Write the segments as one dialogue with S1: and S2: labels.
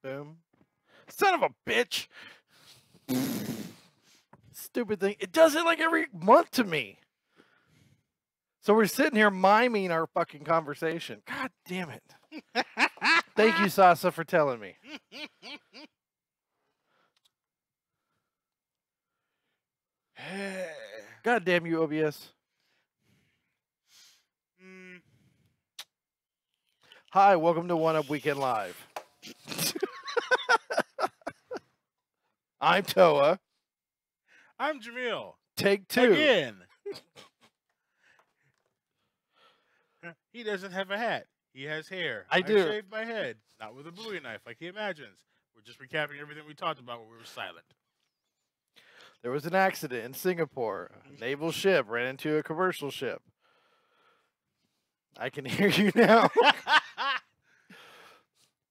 S1: Boom. Son of a bitch. Stupid thing. It does it like every month to me. So we're sitting here miming our fucking conversation. God damn it. Thank you, Sasa, for telling me. God damn you, OBS. Hi, welcome to One Up Weekend Live. I'm Toa.
S2: I'm Jamil.
S1: Take two.
S2: Again. He doesn't have a hat. He has hair.
S1: I do.
S2: shaved my head, not with a Bowie knife like he imagines. We're just recapping everything we talked about when we were silent.
S1: There was an accident in Singapore. A naval ship ran into a commercial ship. I can hear you now.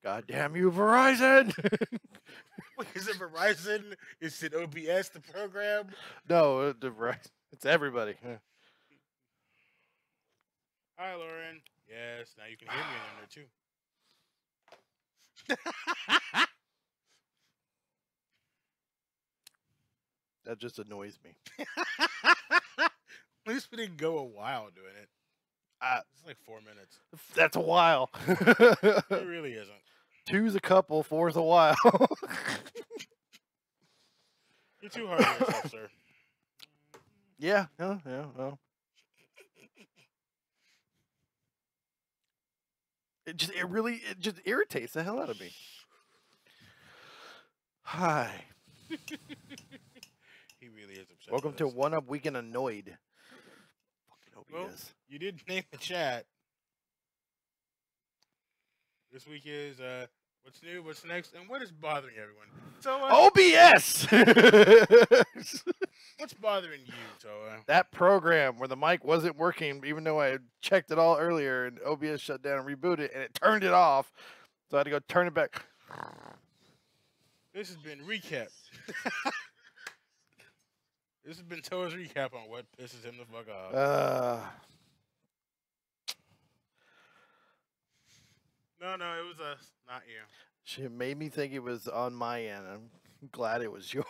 S1: God damn you, Verizon.
S2: Wait, is it Verizon? Is it OBS, the program?
S1: No, it's everybody.
S2: Hi, Lauren. Yes, now you can hear me in there, too.
S1: That just annoys me.
S2: At least we didn't go a while doing it. It's like 4 minutes.
S1: That's a while.
S2: It really isn't.
S1: Two's a couple, four's a while.
S2: You're too hard on yourself, sir.
S1: Yeah, well. It just irritates the hell out of me. Hi.
S2: He really is upset.
S1: Welcome to One Up Weekend Annoyed. Fucking hope he
S2: Well,
S1: is.
S2: you did name the chat. This week is what's new, what's next, and what is bothering everyone. So
S1: OBS.
S2: What's bothering you, Toa?
S1: That program where the mic wasn't working, even though I had checked it all earlier, and OBS shut down and rebooted, and it turned it off. So I had to go turn it back.
S2: This has been recap. This has been Toa's recap on what pisses him the fuck off. No, it was us, not you.
S1: She made me think it was on my end. I'm glad it was yours.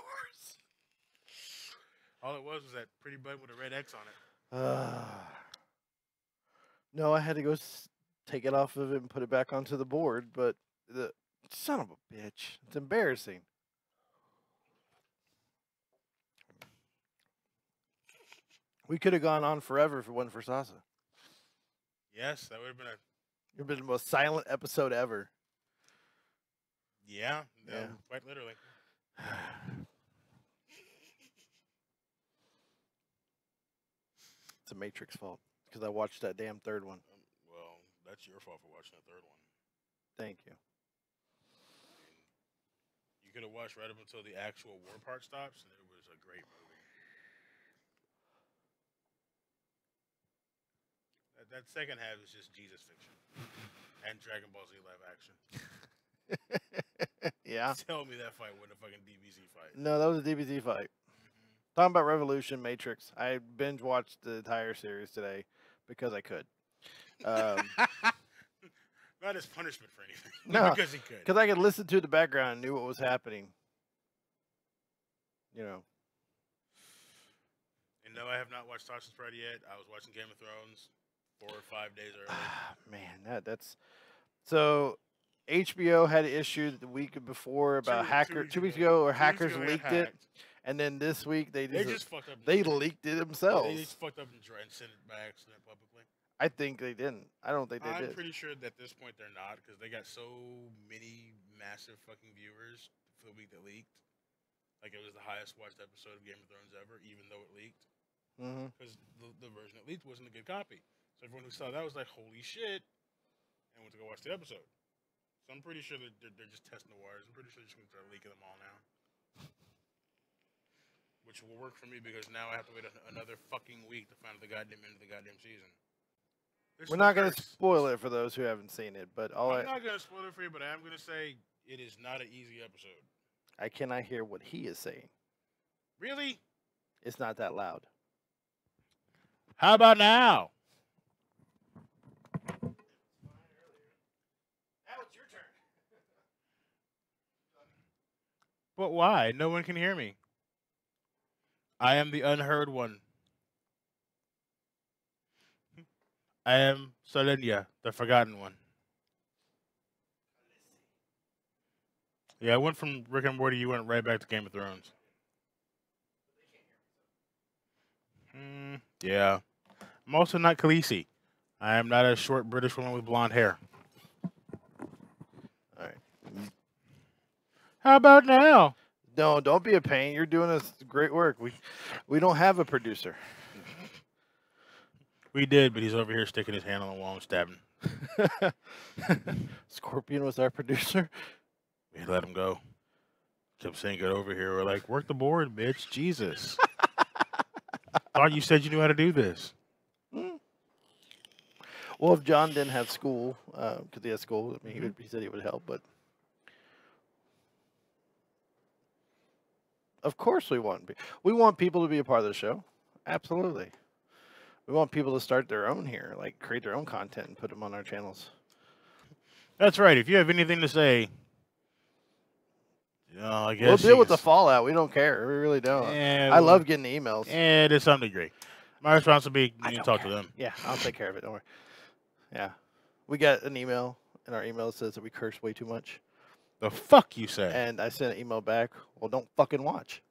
S2: All it was that pretty button with a red X on it.
S1: No, I had to go take it off of it and put it back onto the board, but the son of a bitch. It's embarrassing. We could have gone on forever if it wasn't for Sasa.
S2: Yes, that would have been
S1: It would have been the most silent episode ever.
S2: Yeah, quite literally.
S1: It's a Matrix fault because I watched that damn third one.
S2: Well, that's your fault for watching the third one.
S1: Thank you.
S2: You could have watched right up until the actual war part stops, and it was a great movie. That second half is just Jesus fiction and Dragon Ball Z live action.
S1: Yeah.
S2: Tell me that fight wasn't a fucking DBZ fight.
S1: No, that was a DBZ fight. Talking about Revolution, Matrix. I binge watched the entire series today because I could.
S2: Not as punishment for anything.
S1: No,
S2: because he could.
S1: Because I could listen to the background and knew what was happening. You know.
S2: And no, I have not watched Tasha's Party yet. I was watching Game of Thrones 4 or 5 days early.
S1: Man, that's so. HBO had issued the week before about two weeks ago, or hackers leaked it, and then this week they just
S2: fucked up.
S1: They leaked it themselves.
S2: They just fucked up and sent it by accident publicly.
S1: I think they didn't. I don't think they did.
S2: I'm pretty sure that at this point they're not, because they got so many massive fucking viewers for the week that leaked. Like, it was the highest watched episode of Game of Thrones ever, even though it leaked. Because the version that leaked wasn't a good copy. So everyone who saw that was like, holy shit, and went to go watch the episode. So I'm pretty sure that they're just testing the waters. I'm pretty sure they're just going to start leaking them all now. Which will work for me, because now I have to wait another fucking week to find the goddamn end of the goddamn season.
S1: We're not going to spoil it for those who haven't seen it, but
S2: I'm not going to spoil it for you, but I am going to say it is not an easy episode.
S1: I cannot hear what he is saying.
S2: Really?
S1: It's not that loud.
S2: How about now? But why? No one can hear me. I am the unheard one. I am Solenia, the forgotten one. Yeah, I went from Rick and Morty. You went right back to Game of Thrones. Yeah. I'm also not Khaleesi. I am not a short British woman with blonde hair.
S1: All right.
S2: How about now?
S1: No, don't be a pain. You're doing us great work. We don't have a producer.
S2: We did, but he's over here sticking his hand on the wall and stabbing.
S1: Scorpion was our producer.
S2: We let him go. Kept saying, "Get over here." We're like, "Work the board, bitch." Jesus. Thought you said you knew how to do this.
S1: Well, if John didn't have school, because he has school, I mean, he said he would help, but of course we want people to be a part of the show. Absolutely. We want people to start their own here, like create their own content and put them on our channels.
S2: That's right. If you have anything to say, I guess
S1: we'll deal with the fallout. We don't care. We really don't.
S2: Yeah,
S1: I love getting emails.
S2: Yeah, to some degree. My responsibility is to talk to them.
S1: Yeah, I'll take care of it. Don't worry. Yeah. We got an email, and our email says that we curse way too much.
S2: The fuck you say?
S1: And I sent an email back, well, don't fucking watch.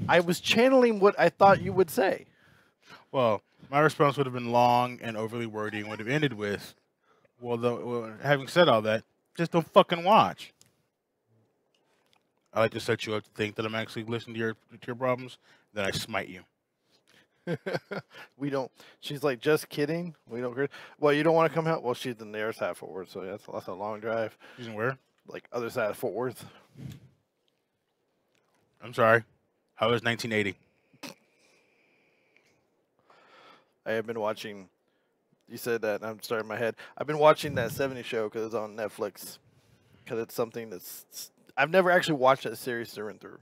S1: I was channeling what I thought you would say.
S2: Well, my response would have been long and overly wordy and would have ended with, well, having said all that, just don't fucking watch. I like to set you up to think that I'm actually listening to your problems, then I smite you.
S1: We don't. She's like, just kidding. We don't. Well, you don't want to come out. Well, she's in the other side of Fort Worth, so that's a long drive.
S2: She's in where?
S1: Like other side of Fort Worth.
S2: I'm sorry. How was 1980?
S1: I have been watching. You said that, and I'm starting my head. I've been watching that '70s show because it's on Netflix. Because it's something that's. I've never actually watched that series through and through.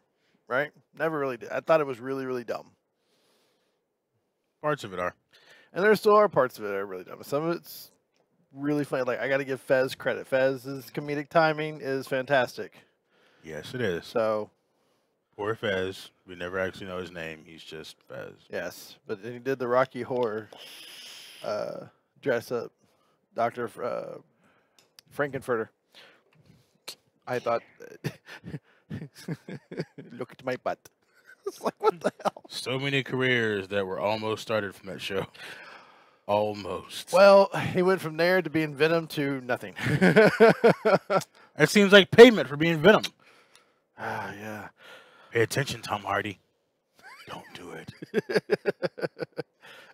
S1: Right? Never really did. I thought it was really, really dumb.
S2: Parts of it are.
S1: And there still are parts of it that are really dumb. Some of it's really funny. Like, I got to give Fez credit. Fez's comedic timing is fantastic.
S2: Yes, it is.
S1: So.
S2: Poor Fez. We never actually know his name. He's just Fez.
S1: Yes. But he did the Rocky Horror dress up. Dr. Frankenfurter. I thought, look at my butt. It's like, what the hell?
S2: So many careers that were almost started from that show. Almost.
S1: Well, he went from there to being Venom to nothing.
S2: That seems like payment for being Venom.
S1: Ah, yeah.
S2: Pay attention, Tom Hardy. Don't do it.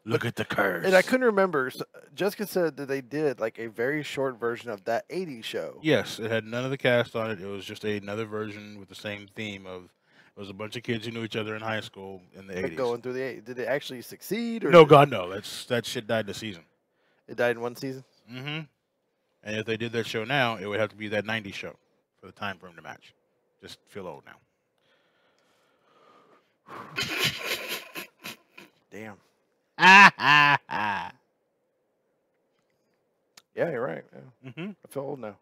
S2: Look at the curse.
S1: And I couldn't remember. So Jessica said that they did like a very short version of that '80s show.
S2: Yes, it had none of the cast on it. It was just another version with the same theme of it was a bunch of kids who knew each other in high school in the '80s.
S1: Going through the '80s. Did it actually succeed? Or
S2: no, God, no. That shit died in a season.
S1: It died in one season?
S2: Mm-hmm. And if they did that show now, it would have to be that '90s show for the time frame to match. Just feel old now.
S1: Damn.
S2: Yeah,
S1: you're right. Yeah.
S2: Mm-hmm.
S1: I feel old now.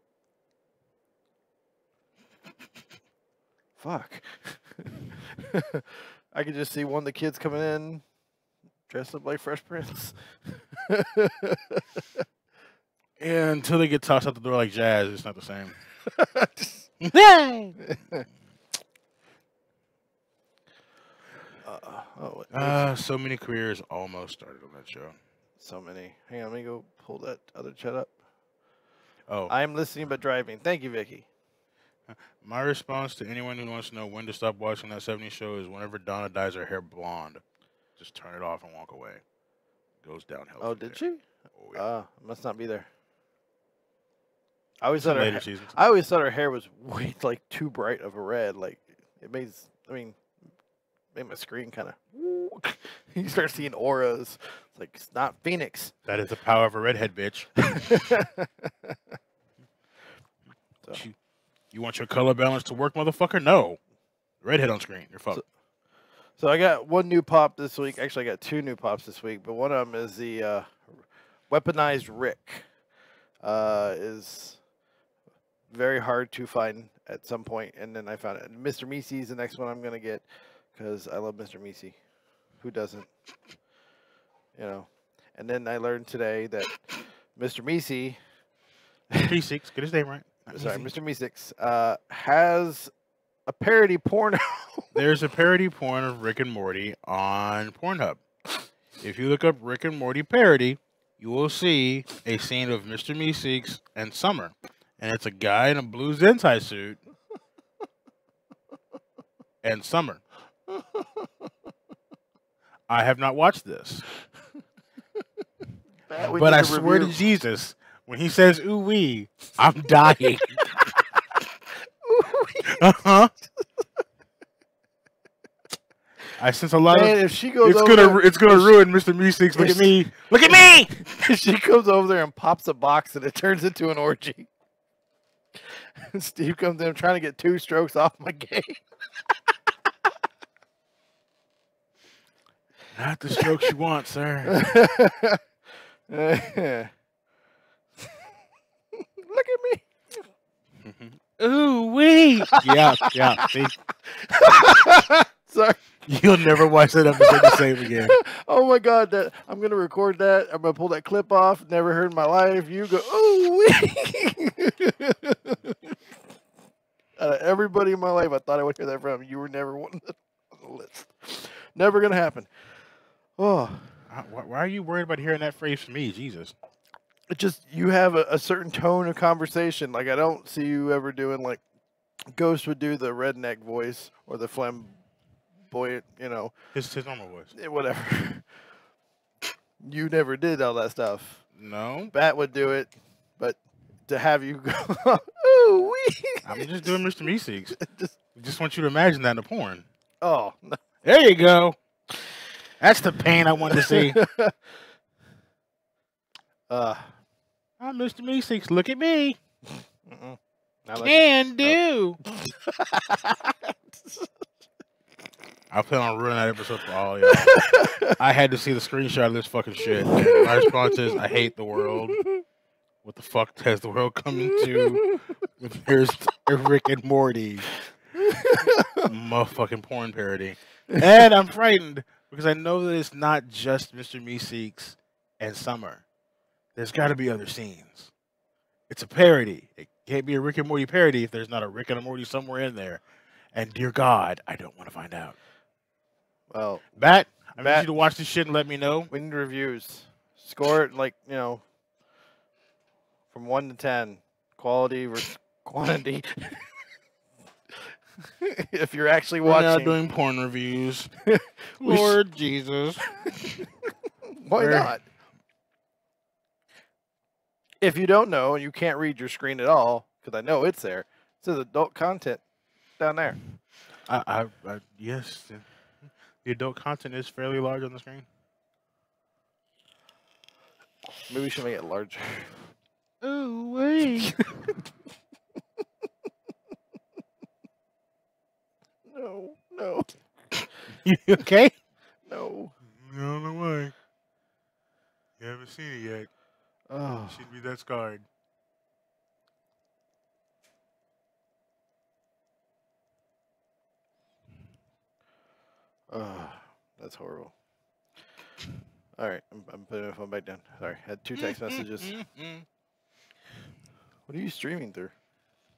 S1: Fuck. I could just see one of the kids coming in dressed up like Fresh Prince.
S2: Yeah, until they get tossed out the door like Jazz, it's not the same. So many careers almost started on that show.
S1: So many. Hang on, let me go pull that other chat up.
S2: Oh.
S1: I am listening but driving. Thank you, Vicky.
S2: My response to anyone who wants to know when to stop watching that '70s show is whenever Donna dyes her hair blonde, just turn it off and walk away. It goes downhill.
S1: Oh, did she?
S2: Oh, yeah.
S1: Must not be there. I always thought her hair was way like too bright of a red. Like it made made my screen kind of. You start seeing auras. It's like it's not Phoenix.
S2: That is the power of a redhead, bitch. So. You want your color balance to work, motherfucker? No. Redhead on screen. You're fucked.
S1: So I got one new pop this week. Actually, I got two new pops this week, but one of them is the weaponized Rick is very hard to find at some point, and then I found it. Mr. Meese is the next one I'm gonna get because I love Mr. Meese. Who doesn't? You know. And then I learned today that Mr. Meese,
S2: P6, get his name right.
S1: sorry, Mr. Meese, has a parody porno.
S2: There's a parody porn of Rick and Morty on Pornhub. If you look up Rick and Morty parody, you will see a scene of Mr. Meeseeks and Summer. And it's a guy in a blue Zentai suit and Summer. I have not watched this. But I swear to Jesus, when he says ooh wee, I'm dying. Uh-huh. I sense a lot of.
S1: If she goes
S2: it's gonna ruin Mr. Meeseeks. Look at me! Look at me!
S1: She comes over there and pops a box, and it turns into an orgy. Steve comes in, trying to get 2 strokes off my game.
S2: Not the strokes you want, sir.
S1: Look at me.
S2: Ooh wee! Yeah. See,
S1: sorry.
S2: You'll never watch that episode the same again.
S1: Oh my God! I'm gonna record that. I'm gonna pull that clip off. Never heard in my life. You go, ooh wee. Everybody in my life, I thought I would hear that from. You were never one on the list. Never gonna happen. Oh,
S2: why are you worried about hearing that phrase from me? Jesus.
S1: It just, you have a certain tone of conversation. Like, I don't see you ever doing, like, Ghost would do the redneck voice or the flamboyant, you know.
S2: His normal voice.
S1: Whatever. You never did all that stuff.
S2: No.
S1: Bat would do it, but to have you go, ooh wee.
S2: I'm just doing Mr. Meeseeks. Just want you to imagine that in a porn.
S1: Oh, no.
S2: There you go. That's the pain I wanted to see. I'm Mr. Meeseeks. Look at me. Can do. I plan on ruining that episode for all y'all. I had to see the screenshot of this fucking shit. And my response is, I hate the world. What the fuck has the world come into? Here's Rick and Morty. Motherfucking porn parody. And I'm frightened because I know that it's not just Mr. Meeseeks and Summer. There's got to be other scenes. It's a parody. It can't be a Rick and Morty parody if there's not a Rick and a Morty somewhere in there. And dear God, I don't want to find out.
S1: Well,
S2: Bat, I need you to watch this shit and let me know.
S1: We need reviews. Score it, like, you know, from 1 to 10. Quality versus quantity. If you're actually watching.
S2: We're now doing porn reviews. Lord Jesus.
S1: Why not? If you don't know and you can't read your screen at all, because I know it's there, it says adult content down there.
S2: Yes. The adult content is fairly large on the screen.
S1: Maybe we should make it larger.
S2: Ooh, wait.
S1: No.
S2: You okay?
S1: No.
S2: I don't know why. You haven't seen it yet.
S1: Oh.
S2: You shouldn't be that scarred.
S1: That's horrible. All right, I'm putting my phone back down. Sorry, I had 2 text messages. What are you streaming through?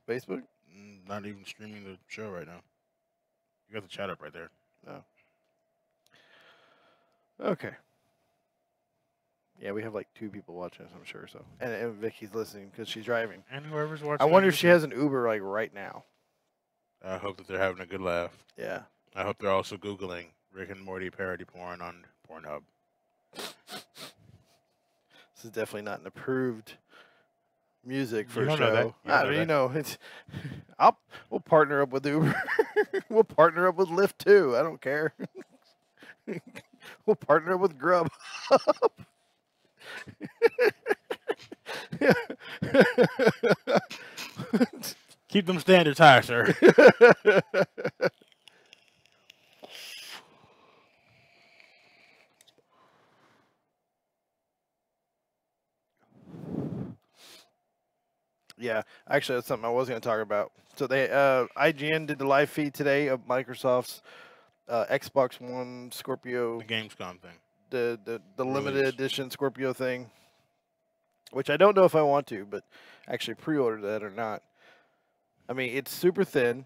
S1: Facebook?
S2: Not even streaming the show right now. You got the chat up right there.
S1: No. Okay. Yeah, we have like 2 people watching us, I'm sure. So, and Vicky's listening because she's driving.
S2: And whoever's watching.
S1: I wonder if she has an Uber like right now.
S2: I hope that they're having a good laugh.
S1: Yeah.
S2: I hope they're also Googling Rick and Morty parody porn on Pornhub.
S1: This is definitely not an approved music for
S2: a
S1: a show. You know, it's. We'll partner up with Uber. We'll partner up with Lyft too. I don't care. We'll partner up with Grub.
S2: Keep them standards high, sir.
S1: Yeah, actually, that's something I was going to talk about. So they IGN did the live feed today of Microsoft's Xbox One Scorpio,
S2: The Gamescom thing.
S1: The limited
S2: Release.
S1: edition Scorpio thing, which I don't know if I want to, but actually pre-order that or not. I mean, it's super thin.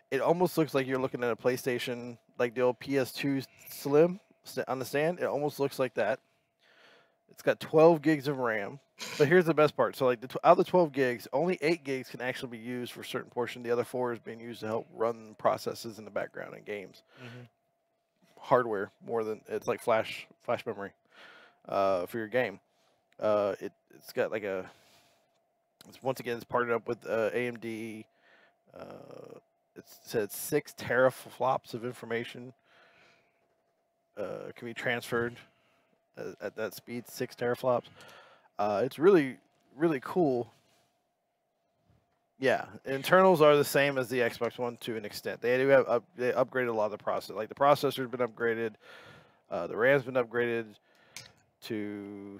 S1: It almost looks like you're looking at a PlayStation, like the old PS2 Slim on the stand. It almost looks like that. It's got 12 gigs of RAM. But here's the best part. So, like, out of the 12 gigs, only 8 gigs can actually be used for a certain portion. The other 4 is being used to help run processes in the background in games.
S2: Mm-hmm.
S1: Hardware more than it's like flash memory for your game. It's got like once again it's partnered up with AMD. It says 6 teraflops of information can be transferred at that speed, 6 teraflops. It's really, really cool. Yeah, internals are the same as the Xbox One to an extent. They do have they upgraded a lot of the processor. Like the processor's been upgraded, the RAM's been upgraded to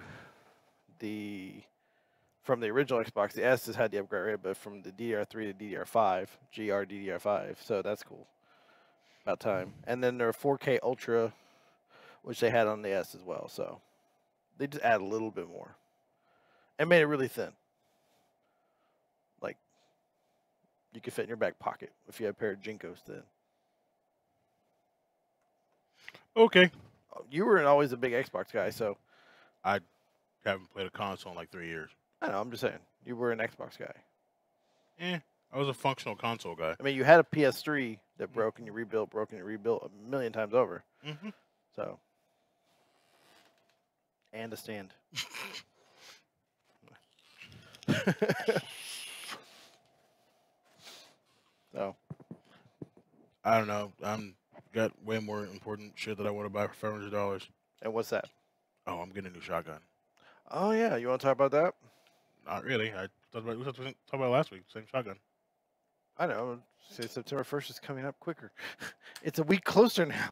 S1: from the original Xbox. The S has had the upgrade, but from the DDR3 to DDR5, DDR5. So that's cool. About time. And then their 4K Ultra, which they had on the S as well. So they just add a little bit more and made it really thin. Like you could fit in your back pocket if you had a pair of Jinkos then.
S2: Okay.
S1: You were always a big Xbox guy, so
S2: I haven't played a console in like 3 years.
S1: I know. I'm just saying you were an Xbox guy.
S2: I was a functional console guy.
S1: I mean, you had a PS3 that broke and you rebuilt, a million times over.
S2: Mm-hmm.
S1: So, and a stand. So,
S2: I don't know. I'm got way more important shit that I want to buy for $500.
S1: and what's that?
S2: Oh, I'm getting a new shotgun.
S1: Oh yeah, you want to talk about that?
S2: Not really. We were talking about it last week. Same shotgun.
S1: I know. Say September 1st is coming up quicker. It's a week closer now.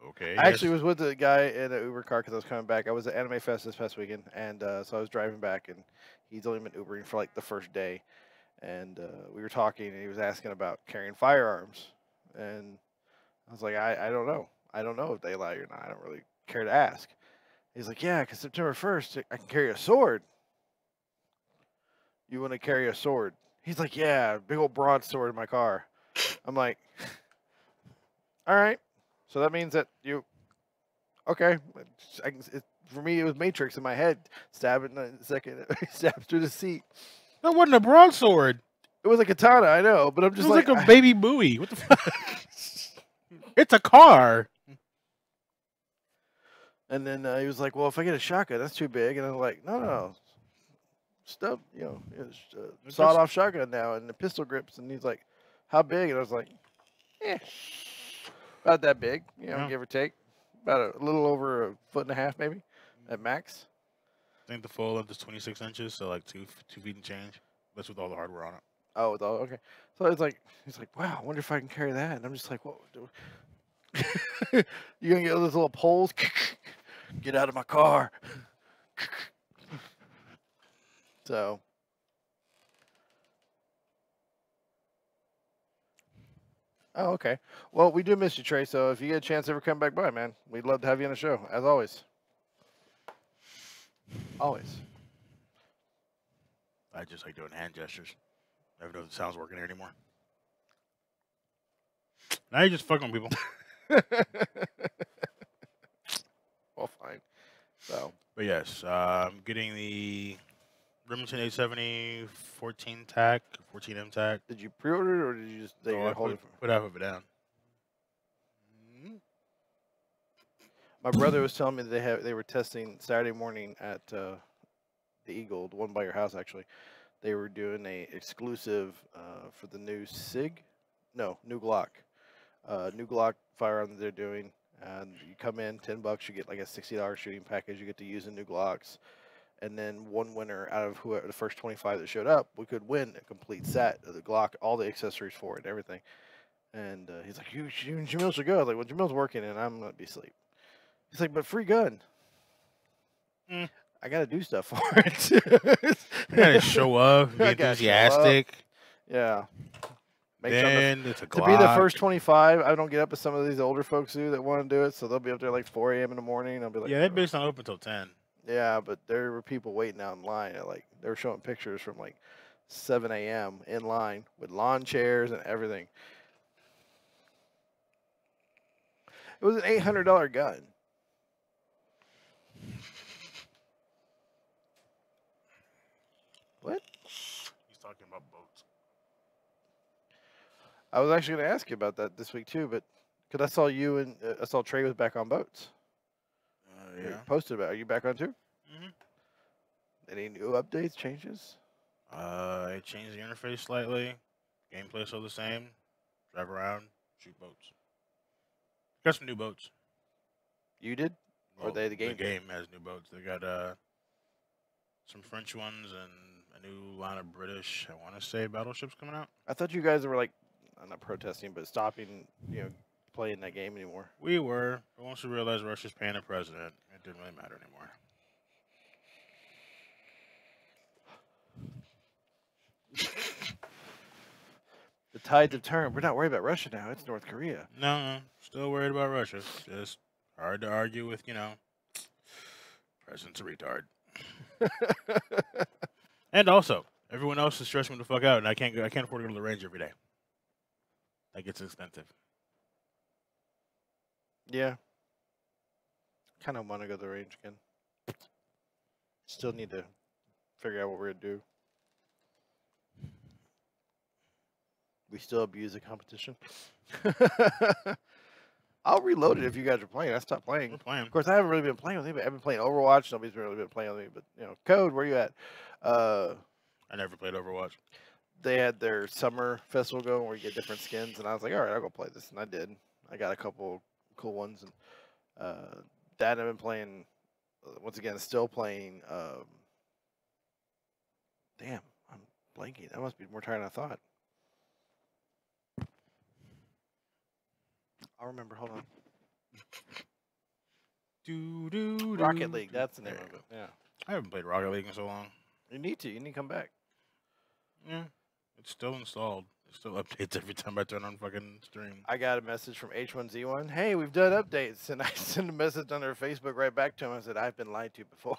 S2: Okay.
S1: I actually was with the guy in an Uber car because I was coming back. I was at Anime Fest this past weekend, and so I was driving back, and he's only been Ubering for like the first day, and we were talking, and he was asking about carrying firearms, and I was like, I don't know. I don't know if they allow you or not. I don't really care to ask. He's like, yeah, because September 1st, I can carry a sword. You want to carry a sword? He's like, yeah, big old broadsword in my car. I'm like, all right. So that means that okay. For me, it was Matrix in my head. Stab it in a second. Stab through the seat.
S2: That wasn't a broadsword.
S1: It was a katana, I know, but I'm just
S2: it was like
S1: a
S2: baby buoy. What the fuck? It's a car.
S1: And then he was like, well, if I get a shotgun, that's too big. And I was like, no. Stuff, sawed-off shotgun now and the pistol grips. And he's like, how big? And I was like, about that big, give or take. About a little over a foot and a half, maybe, at max.
S2: I think the full length is 26 inches, so like 2 feet and change. That's with all the hardware on it.
S1: Oh, okay. So it's like, he's like, wow, I wonder if I can carry that. And I'm just like, what? You gonna get those little poles? Get out of my car. So. Oh, okay. Well, we do miss you, Trey. So if you get a chance to ever come back by, man, we'd love to have you on the show, as always. Always.
S2: I just like doing hand gestures. Never know if the sound's working here anymore. Now you're just fucking with people.
S1: Well, fine. So.
S2: But yes, I'm getting the Remington 870 14 tac, 14M tac.
S1: Did you pre-order it or did you just
S2: put half of it down?
S1: My brother was telling me that they were testing Saturday morning at the Eagle, the one by your house actually. They were doing a exclusive for the new new Glock. New Glock firearm that they're doing. And you come in, $10, you get like a $60 shooting package. You get to use the new Glocks. And then one winner out of whoever the first 25 that showed up, we could win a complete set of the Glock, all the accessories for it and everything. And he's like, you and Jamil should go. I was like, well, Jamil's working and I'm going to be asleep. He's like, but free gun. I gotta do stuff for it.
S2: I gotta show up, be
S1: I gotta show up.
S2: enthusiastic.
S1: Yeah. Make
S2: Then it's a
S1: to be the
S2: Glock.
S1: first 25, I don't get up as some of these older folks do that want to do it, so they'll be up there like 4 a.m. in the morning. I'll be like,
S2: Yeah, that bitch not open until 10.
S1: yeah, but there were people waiting out in line. At like they were showing pictures from like 7 a.m. in line with lawn chairs and everything. It was an $800 gun. What?
S2: He's talking about boats.
S1: I was actually going to ask you about that this week too, but because I saw you and I saw Trey was back on boats.
S2: Yeah.
S1: You posted about. Are you back on too?
S2: Mhm.
S1: Any new updates, changes?
S2: I changed the interface slightly. Gameplay still the same. Drive around, shoot boats. Got some new boats.
S1: You did? Or the game?
S2: The game has new boats. They got some French ones and a new line of British, I want to say, battleships coming out.
S1: I thought you guys were like, not protesting, but stopping, playing that game anymore.
S2: We were, but once we realized Russia's paying the president, it didn't really matter anymore.
S1: The tides have turned. We're not worried about Russia now. It's North Korea.
S2: No, still worried about Russia. Just hard to argue with, president's a retard. And also, everyone else is stressing me the fuck out, and I can't afford to go to the range every day. That gets expensive.
S1: Yeah. Kind of want to go to the range again. Still need to figure out what we're going to do. We still abuse the competition. I'll reload it if you guys are playing. I stopped playing.
S2: We're playing.
S1: Of course, I haven't really been playing with anybody. I've been playing Overwatch. Nobody's really been playing with me. But, Code, where you at?
S2: I never played Overwatch.
S1: They had their summer festival going where you get different skins. And I was like, all right, I'll go play this. And I did. I got a couple cool ones. And that I've been playing, once again, still playing. Damn, I'm blanking. I must be more tired than I thought. I'll remember. Hold on. Rocket League. That's the name of it. Yeah.
S2: I haven't played Rocket League in so long.
S1: You need to. You need to come back.
S2: Yeah. It's still installed. It still updates every time I turn on fucking stream.
S1: I got a message from H1Z1. Hey, we've done updates. And I sent a message on their Facebook right back to him. I said, I've been lied to before.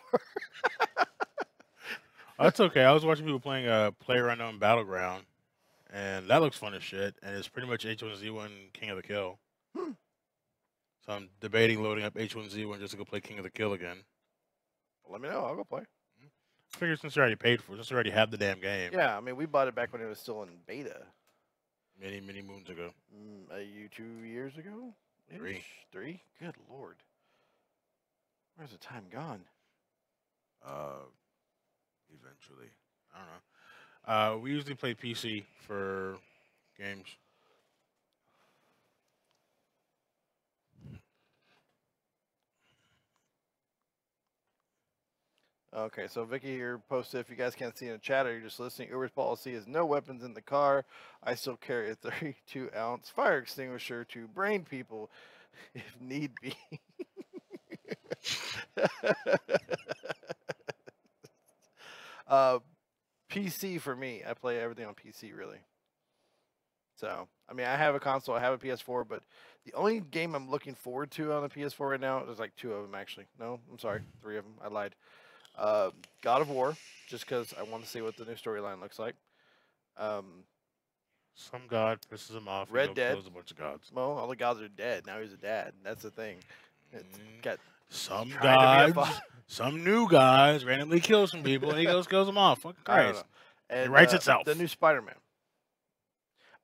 S2: That's okay. I was watching people playing PlayerUnknown Battleground. And that looks fun as shit. And it's pretty much H1Z1 King of the Kill. So I'm debating loading up H1Z1 just to go play King of the Kill again.
S1: Let me know. I'll go play.
S2: I figure since you already paid for it, since you already have the damn game.
S1: Yeah, I mean, we bought it back when it was still in beta.
S2: Many, many moons ago.
S1: 2 years ago?
S2: 3.
S1: 3? Good Lord. Where's the time gone?
S2: Eventually. I don't know. We usually play PC for games.
S1: Okay, so Vicky here posted, if you guys can't see in the chat or you're just listening, Uber's policy is no weapons in the car. I still carry a 32-ounce fire extinguisher to brain people if need be. PC for me. I play everything on PC, really. So, I mean, I have a console, I have a PS4, but the only game I'm looking forward to on the PS4 right now, there's like 2 of them, actually. No, I'm sorry, 3 of them. I lied. God of War, just because I want to see what the new storyline looks like.
S2: Some god pisses him off.
S1: Red Dead.
S2: Kills a bunch of gods.
S1: Well, all the gods are dead. Now he's a dad. That's the thing. It's got
S2: some gods, some new guys randomly kill some people, and he kills them off. Fucking Christ.
S1: And,
S2: it writes itself.
S1: The new Spider-Man.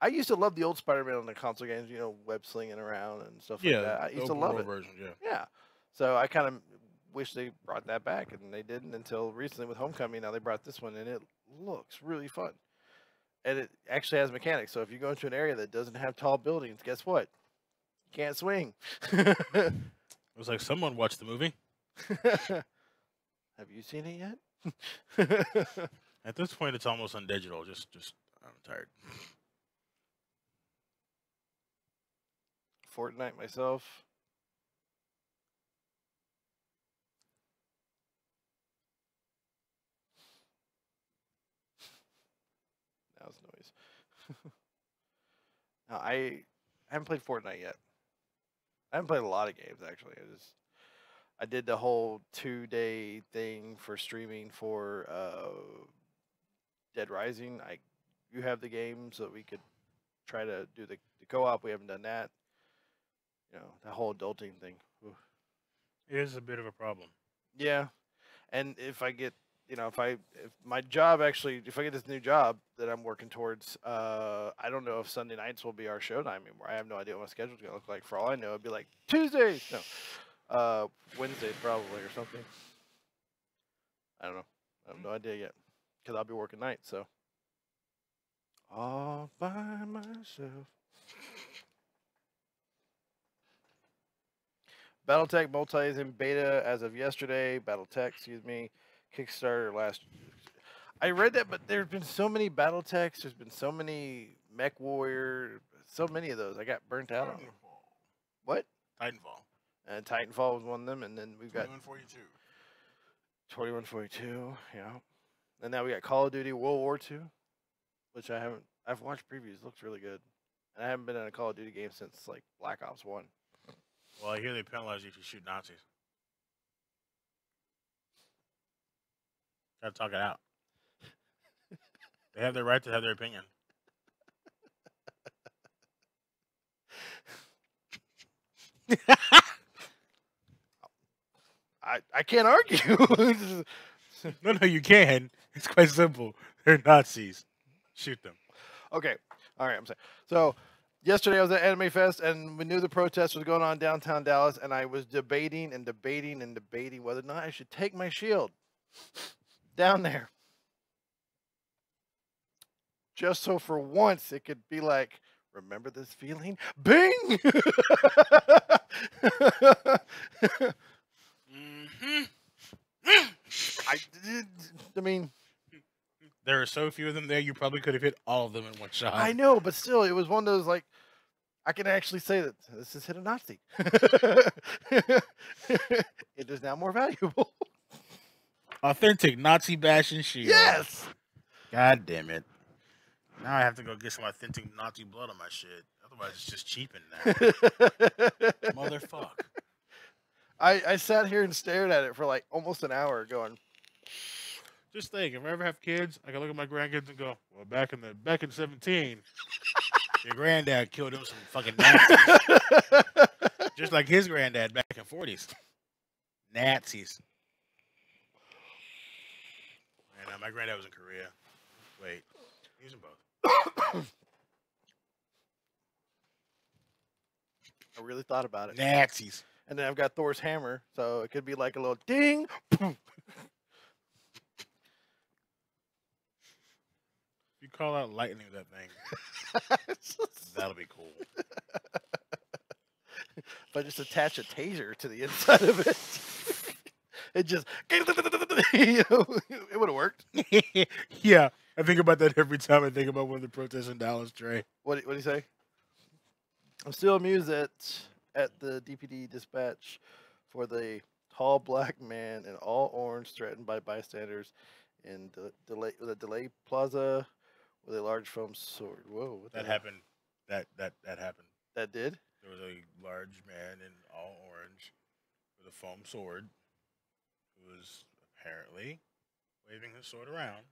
S1: I used to love the old Spider-Man on the console games, web slinging around and stuff like that. I used to love it.
S2: Version,
S1: yeah. So I kind of wish they brought that back, and they didn't until recently with Homecoming. Now they brought this one, and it looks really fun. And it actually has mechanics. So if you go into an area that doesn't have tall buildings, guess what? You can't swing.
S2: It was like someone watched the movie.
S1: Have you seen it yet?
S2: At this point, it's almost on digital. Just I'm tired.
S1: Fortnite myself. noise. Now, I haven't played Fortnite yet. I haven't played a lot of games actually. I did the whole 2-day thing for streaming for Dead Rising. You have the game, so we could try to do the co-op. We haven't done that. You know, the whole adulting thing. Oof.
S2: It is a bit of a problem.
S1: Yeah, and if I get, if my job actually, if I get this new job that I'm working towards, I don't know if Sunday nights will be our showtime anymore. I have no idea what my schedule's gonna look like. For all I know, it'd be like Tuesdays, no, Wednesdays probably or something. I don't know. I have no idea yet because I'll be working nights. So all by myself. BattleTech Multi is in beta as of yesterday. BattleTech, excuse me. Kickstarter last. I read that, but there's been so many BattleTechs. There's been so many Mech Warrior. So many of those. I got burnt out on them. What?
S2: Titanfall.
S1: And Titanfall was one of them. And then we've got
S2: 2142.
S1: 2142. Yeah. And now we got Call of Duty World War II, which I haven't. I've watched previews. Looks really good. And I haven't been in a Call of Duty game since like Black Ops 1.
S2: Well, I hear they penalize you if you shoot Nazis. Gotta talk it out. They have their right to have their opinion.
S1: I can't argue.
S2: No, you can. It's quite simple. They're Nazis. Shoot them.
S1: Okay. All right. I'm saying. So yesterday I was at Anime Fest, and we knew the protest was going on downtown Dallas, and I was debating whether or not I should take my shield down there. Just so for once it could be like, remember this feeling? Bing! I mean,
S2: there are so few of them there, you probably could have hit all of them in one shot.
S1: I know, but still, it was one of those, like, I can actually say that this has hit a Nazi. It is now more valuable.
S2: Authentic Nazi bashing shield.
S1: Yes!
S2: God damn it. Now I have to go get some authentic Nazi blood on my shit. Otherwise, it's just cheaping now. Motherfuck.
S1: I sat here and stared at it for like almost an hour going.
S2: Just think, if I ever have kids, I can look at my grandkids and go, well, back in 17, your granddad killed him some fucking Nazis. Just like his granddad back in 40s. Nazis. And my granddad was in Korea. Wait, he was in both.
S1: I really thought about it.
S2: Nazis.
S1: And then I've got Thor's hammer, so it could be like a little ding.
S2: If you call out lightning with that thing, that'll be cool.
S1: If I just attach a taser to the inside of it, it just, it would have worked.
S2: Yeah, I think about that every time I think about one of the protests in Dallas, Trey.
S1: What do you say? I'm still amused at the DPD dispatch for the tall black man in all orange threatened by bystanders in the delay plaza with a large foam sword. Whoa, what
S2: that happened. That happened.
S1: That did?
S2: There was a large man in all orange with a foam sword who was apparently waving his sword around.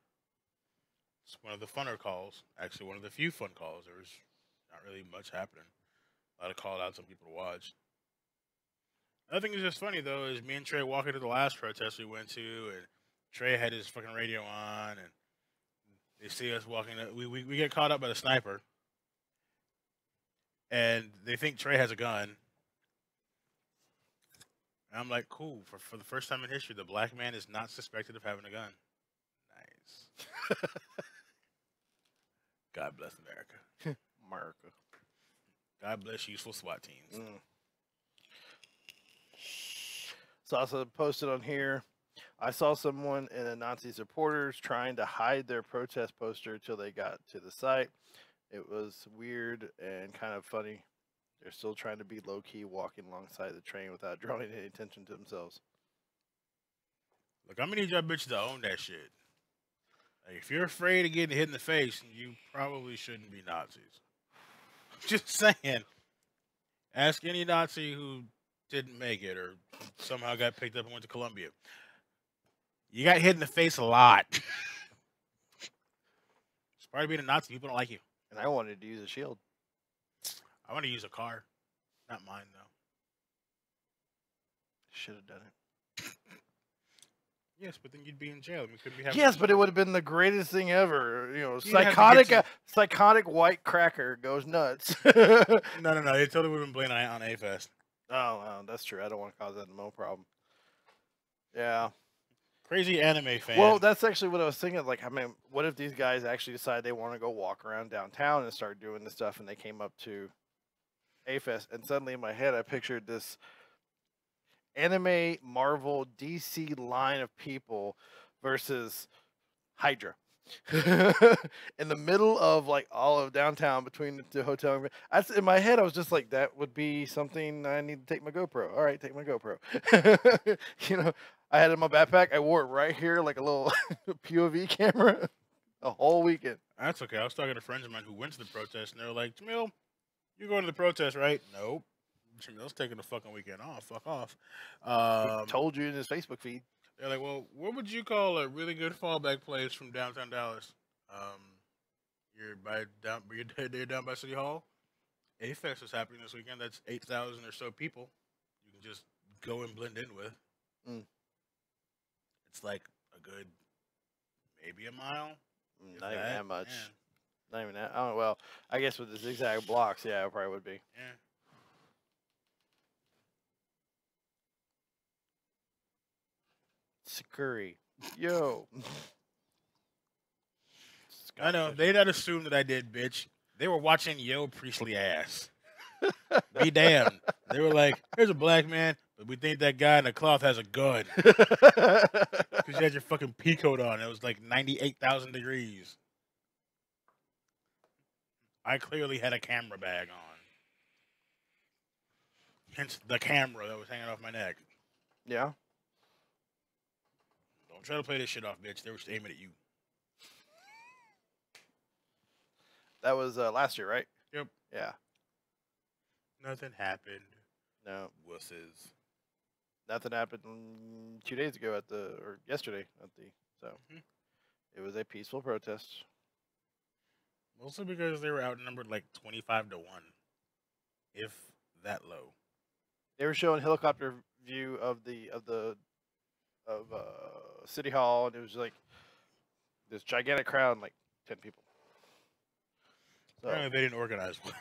S2: It's one of the funner calls. Actually, one of the few fun calls. There was not really much happening. A lot of call outs on people to watch. Another thing that's just funny, though, is me and Trey walking to the last protest we went to, and Trey had his fucking radio on, and they see us walking. We get caught up by the sniper, and they think Trey has a gun. And I'm like, cool. For the first time in history, the black man is not suspected of having a gun. Nice. God bless America.
S1: America.
S2: God bless useful SWAT teams.
S1: So also posted on here, I saw someone in a Nazi supporters trying to hide their protest poster till they got to the site. It was weird and kind of funny. They're still trying to be low-key walking alongside the train without drawing any attention to themselves.
S2: Look, I'm gonna need y'all bitches to own that shit. Like, if you're afraid of getting hit in the face, you probably shouldn't be Nazis. Just saying. Ask any Nazi who didn't make it or somehow got picked up and went to Columbia. You got hit in the face a lot. It's part of being a Nazi. People don't like you.
S1: And I wanted to use a shield.
S2: I want to use a car. Not mine, though.
S1: Should have done it.
S2: Yes, but then you'd be in jail. We couldn't be having.
S1: Yes, but it would have been the greatest thing ever. You know,
S2: You'd have to get
S1: psychotic white cracker goes nuts.
S2: No. They totally would have been blaming on A-Fest.
S1: Oh, that's true. I don't want to cause that no problem. Yeah.
S2: Crazy anime fan.
S1: Well, that's actually what I was thinking. Like, I mean, what if these guys actually decide they want to go walk around downtown and start doing this stuff, and they came up to A-Fest, and suddenly in my head I pictured this anime, Marvel, DC line of people versus Hydra. In the middle of like all of downtown between the hotel and that's in my head. I was just like, that would be something I need to take my GoPro. All right, take my GoPro. You know, I had it in my backpack. I wore it right here like a little POV camera a whole weekend.
S2: That's okay. I was talking to friends of mine who went to the protest, and they were like, Jamil, you're going to the protest, right? Nope. Jamil's taking the fucking weekend off. Fuck off.
S1: He told you in his Facebook feed.
S2: They're like, well, what would you call a really good fallback place from downtown Dallas? You're down by City Hall. A-Fest is happening this weekend. That's 8,000 or so people. You can just go and blend in with. It's like a good, maybe a mile.
S1: Not even that much. Yeah. Not even that. Oh well, I guess with the zigzag blocks, yeah, it probably would be.
S2: Yeah.
S1: Scurry. Yo.
S2: I know. They not assume that I did, bitch. They were watching Yo Priestley ass. Be damned. They were like, here's a black man, but we think that guy in the cloth has a gun. Because you had your fucking pea coat on. It was like 98,000 degrees. I clearly had a camera bag on. Hence the camera that was hanging off my neck.
S1: Yeah.
S2: Don't try to play this shit off, bitch. They were just aiming at you.
S1: That was last year, right?
S2: Yep.
S1: Yeah.
S2: Nothing happened.
S1: No.
S2: Wusses.
S1: Nothing happened 2 days ago or yesterday so it was a peaceful protest.
S2: Mostly because they were outnumbered like 25 to 1. If that low.
S1: They were showing helicopter view of City Hall, and it was like this gigantic crowd, like 10 people. So.
S2: Apparently they didn't organize one.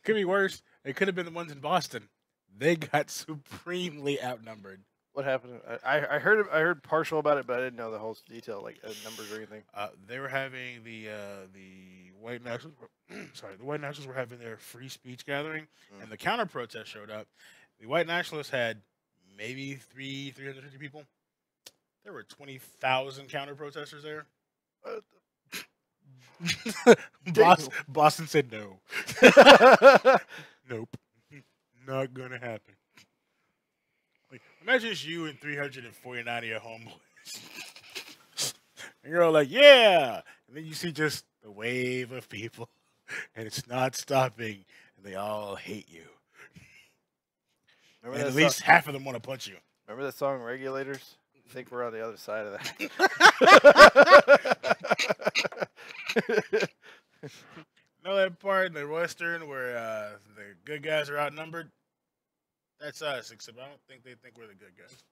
S2: Could be worse. It could have been the ones in Boston. They got supremely outnumbered.
S1: What happened? I heard partial about it, but I didn't know the whole detail, like numbers or anything.
S2: They were having the white nationals. The white nationalists were having their free speech gathering, and the counter protest showed up. The white nationalists had maybe 350 people. There were 20,000 counter protesters there. Boston said no. Nope. Not gonna happen. Like, imagine it's you and 349 of your homeboys. And you're all like, yeah! And then you see just the wave of people, and it's not stopping, and they all hate you. And at least half of them want to punch you.
S1: Remember that song, Regulators? I think we're on the other side of that.
S2: Know that part in the Western where the good guys are outnumbered? That's us, except I don't think they think we're the good guys.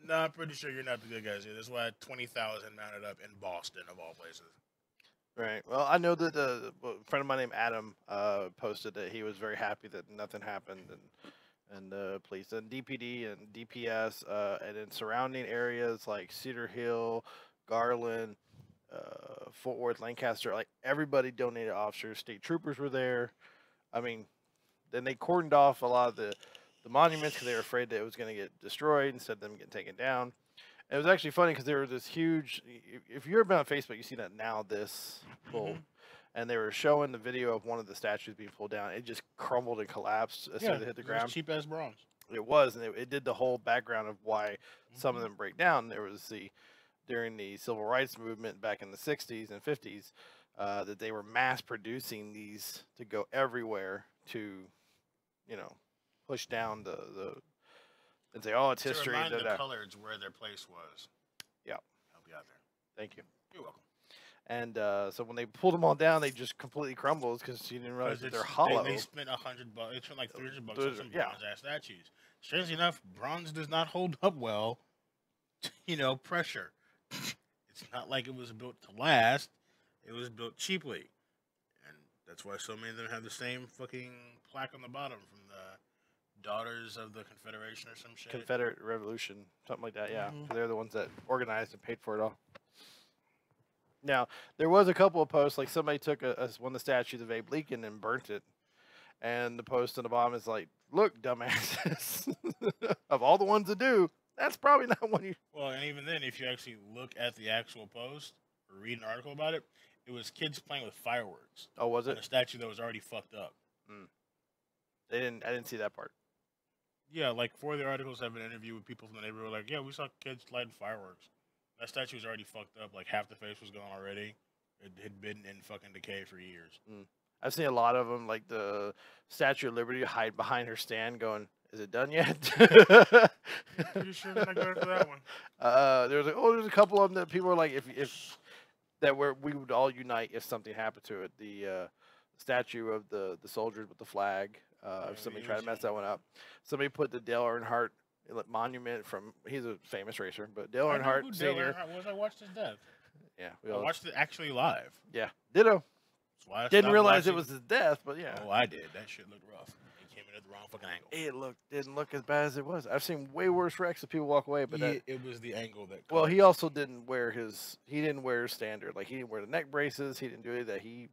S2: No, I'm pretty sure you're not the good guys here. That's why 20,000 mounted up in Boston, of all places.
S1: Right. Well, I know that a friend of mine named Adam posted that he was very happy that nothing happened, and police and DPD and DPS and in surrounding areas like Cedar Hill, Garland, Fort Worth, Lancaster, like everybody donated officers. State troopers were there. I mean, then they cordoned off a lot of the monuments because they were afraid that it was going to get destroyed instead of them getting taken down. And it was actually funny because there was this huge. If you've ever been on Facebook, you see that now this pulled, and they were showing the video of one of the statues being pulled down. It just crumbled and collapsed as soon as it hit the ground.
S2: Cheap ass bronze.
S1: It was, and it did the whole background of why some of them break down. There was the during the civil rights movement back in the 60s and 50s, that they were mass producing these to go everywhere to, push down the and say, oh, it's
S2: To
S1: history.
S2: remind
S1: Da,
S2: the
S1: da.
S2: coloreds where their place was.
S1: Yeah.
S2: Help you out there.
S1: Thank you.
S2: You're welcome.
S1: And so when they pulled them all down, they just completely crumbled because you didn't realize that they're hollow.
S2: They spent $100. They spent like $300 on some bronze ass statues. Strangely enough, bronze does not hold up well to, pressure. It's not like it was built to last. It was built cheaply. And that's why so many of them have the same fucking plaque on the bottom from the Daughters of the Confederation or some shit.
S1: Confederate Revolution, something like that, yeah. They're the ones that organized and paid for it all. Now, there was a couple of posts, like somebody took one of the statues of Abe Lincoln and burnt it. And the post on the bottom is like, look, dumbasses, of all the ones to do, that's probably not one you...
S2: Well, and even then, if you actually look at the actual post or read an article about it, it was kids playing with fireworks.
S1: Oh, was it?
S2: A statue that was already fucked up.
S1: I didn't see that part.
S2: Yeah, like 4 of the articles have an interview with people from the neighborhood. Like, yeah, we saw kids lighting fireworks. That statue was already fucked up. Like, half the face was gone already. It had been in fucking decay for years.
S1: I've seen a lot of them, like the Statue of Liberty hide behind her stand going, is it done yet?
S2: Pretty sure they're not going for that one.
S1: There's a couple of them that people are like, if we would all unite if something happened to it. The statue of the soldiers with the flag. If somebody tried to mess that one up. Somebody put the Dale Earnhardt monument from, he's a famous racer, but Dale Earnhardt Sr.
S2: I watched his death.
S1: Yeah.
S2: I watched it actually live.
S1: Yeah. Ditto.
S2: That's why I
S1: didn't realize
S2: watching.
S1: It was his death, but yeah.
S2: Oh, I did. That shit looked rough. He came in at the wrong fucking angle.
S1: Didn't look as bad as it was. I've seen way worse wrecks that people walk away, but
S2: it was the angle that.
S1: Well, he also didn't wear his standard. Like, he didn't wear the neck braces. He didn't do any of that. He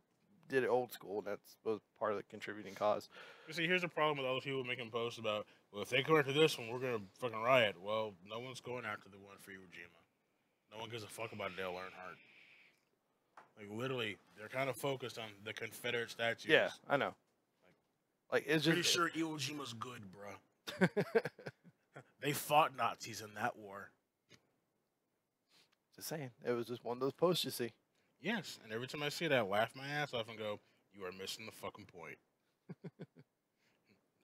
S1: did it old school, and was part of the contributing cause.
S2: You see, here's the problem with all those people making posts about, well, if they go after this one, we're gonna fucking riot. Well, no one's going after the one for Iwo Jima. No one gives a fuck about Dale Earnhardt. Like, literally, they're kind of focused on the Confederate statues.
S1: Yeah, I know. Like it's
S2: pretty
S1: just
S2: sure Iwo Jima's good, bro. They fought Nazis in that war.
S1: Just saying, it was just one of those posts you see.
S2: Yes, and every time I see that, I laugh my ass off and go, "You are missing the fucking point."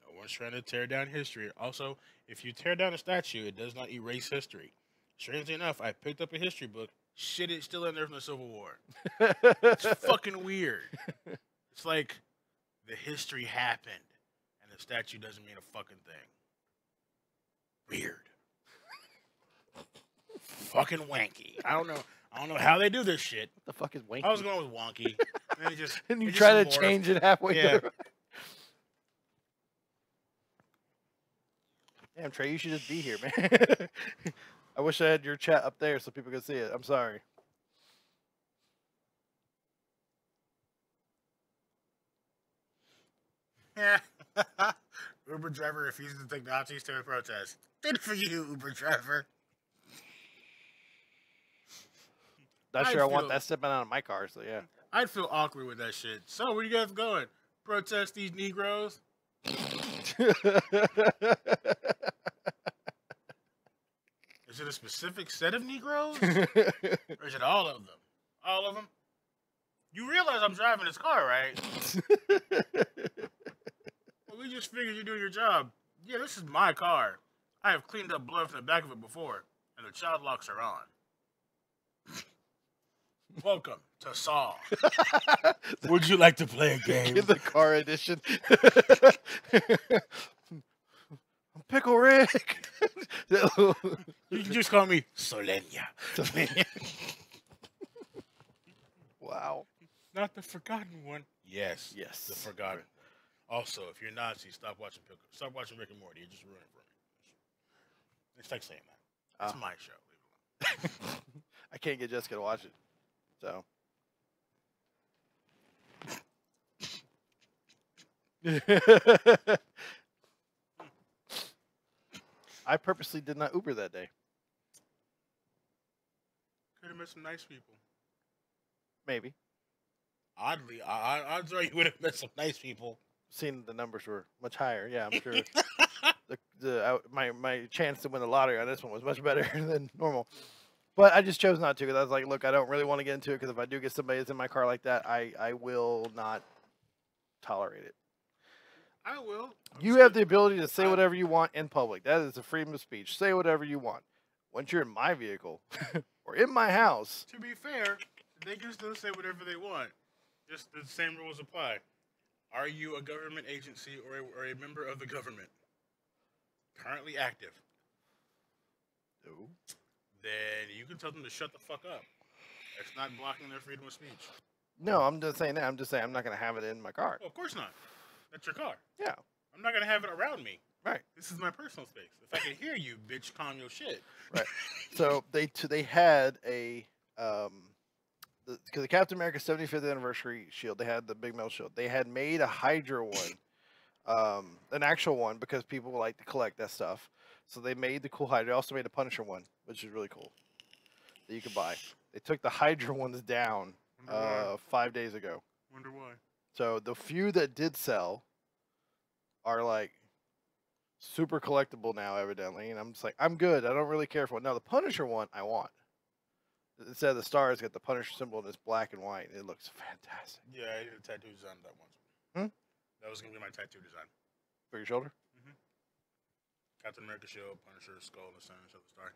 S2: No one's trying to tear down history. Also, if you tear down a statue, it does not erase history. Strangely enough, I picked up a history book. Shit, it's still in there from the Civil War. It's fucking weird. It's like the history happened, and the statue doesn't mean a fucking thing. Weird. Fucking wanky. I don't know how they do this shit.
S1: What the fuck is wanky?
S2: I was going with wonky. And
S1: and you try to change it halfway through. Damn, Trey, you should just be here, man. I wish I had your chat up there so people could see it. I'm sorry.
S2: Yeah. Uber driver refuses to take Nazis to a protest. Good for you, Uber driver.
S1: Not sure I want that stepping out of my car, so yeah.
S2: I'd feel awkward with that shit. So, where you guys going? Protest these Negroes? Is it a specific set of Negroes? Or is it all of them? All of them? You realize I'm driving this car, right? Well, we just figured you're doing your job. Yeah, this is my car. I have cleaned up blood from the back of it before, and the child locks are on. Welcome to Saw. Would you like to play a game?
S1: In the car edition. Pickle Rick.
S2: You can just call me Solenia.
S1: Wow.
S2: Not the forgotten one. Yes.
S1: Yes.
S2: The forgotten one. Also, if you're Nazi, stop watching Rick and Morty. You're just ruining it for me. It's like saying that. It's my show. Leave it alone.
S1: I can't get Jessica to watch it. So. I purposely did not Uber that day.
S2: Could have met some nice people.
S1: Maybe.
S2: Oddly, odds are you would have met some nice people.
S1: Seeing the numbers were much higher. Yeah, I'm sure. My chance to win the lottery on this one was much better than normal. But I just chose not to because I was like, look, I don't really want to get into it because if I do get somebody that's in my car like that, I will not tolerate it.
S2: I will.
S1: You have the ability to say whatever you want in public. That is a freedom of speech. Say whatever you want. Once you're in my vehicle or in my house.
S2: To be fair, they can still say whatever they want. Just the same rules apply. Are you a government agency or a member of the government? Currently active.
S1: No.
S2: Then you can tell them to shut the fuck up. That's not blocking their freedom of speech.
S1: No, I'm just saying that. I'm just saying I'm not going to have it in my car.
S2: Oh, of course not. That's your car.
S1: Yeah.
S2: I'm not going to have it around me.
S1: Right.
S2: This is my personal space. If I can hear you, bitch, calm your shit.
S1: Right. So they had a because the Captain America 75th anniversary shield, they had the big metal shield. They had made a Hydra one, an actual one because people like to collect that stuff. So they made the cool Hydra. They also made a Punisher one, which is really cool that you could buy. They took the Hydra ones down 5 days ago.
S2: Wonder why.
S1: So the few that did sell are like super collectible now, evidently. And I'm just like, I'm good. I don't really care for it. Now the Punisher one, I want. Instead of the stars, got the Punisher symbol and it's black and white. It looks fantastic.
S2: Yeah, I did a tattoo design of that once. That was gonna be my tattoo design.
S1: For your shoulder?
S2: Captain America shield, Punisher, skull, and the sun, and the star.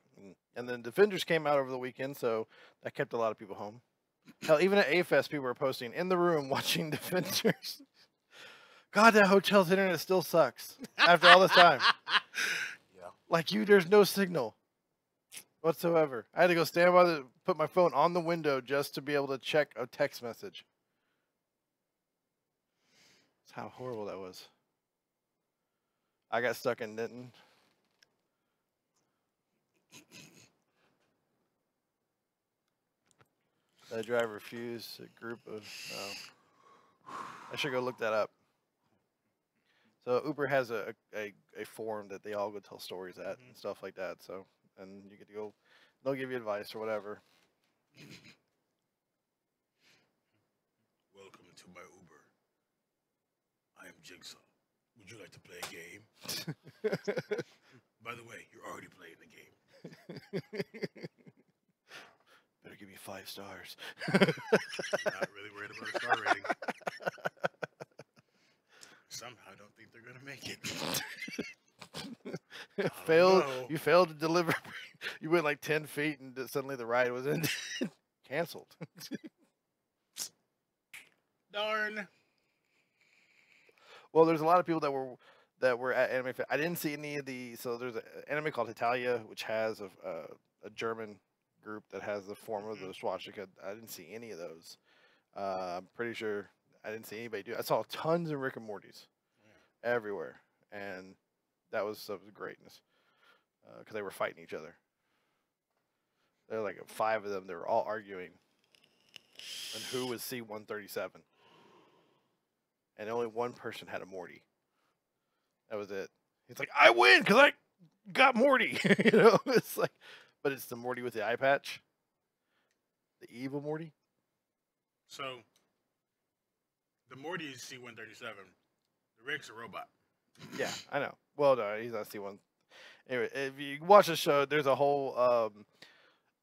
S1: And then Defenders came out over the weekend, so that kept a lot of people home. Hell, even at A-Fest, people were posting in the room watching Defenders. God, that hotel's internet still sucks after all this time.
S2: Yeah.
S1: Like there's no signal whatsoever. I had to go stand by put my phone on the window just to be able to check a text message. That's how horrible that was. I got stuck in Denton. That driver refused a group of. I should go look that up. So Uber has a forum that they all go tell stories at and stuff like that. So and you get to go. They'll give you advice or whatever.
S2: Welcome to my Uber. I am Jigsaw. Would you like to play a game? By the way, you're already playing the game.
S1: Better give me 5 stars.
S2: Not really worried about a star rating. Somehow I don't think they're gonna make it.
S1: Failed. You failed to deliver. You went like 10 feet and suddenly the ride was canceled.
S2: Darn.
S1: Well, there's a lot of people that were at Anime Fest. I didn't see any of the. So there's an anime called Italia, which has a German group that has the form of the swastika. I didn't see any of those. I'm pretty sure I didn't see anybody do. I saw tons of Rick and Morty's everywhere, and that was greatness because they were fighting each other. There were like 5 of them. They were all arguing, and who was C-137. And only one person had a Morty. That was it. He's like, I win because I got Morty. You know, it's like, but it's the Morty with the eye patch, the evil Morty.
S2: So, the Morty is C-137. The Rick's a robot.
S1: Yeah, I know. Well, no, he's not C-1. Anyway, if you watch the show, there's a whole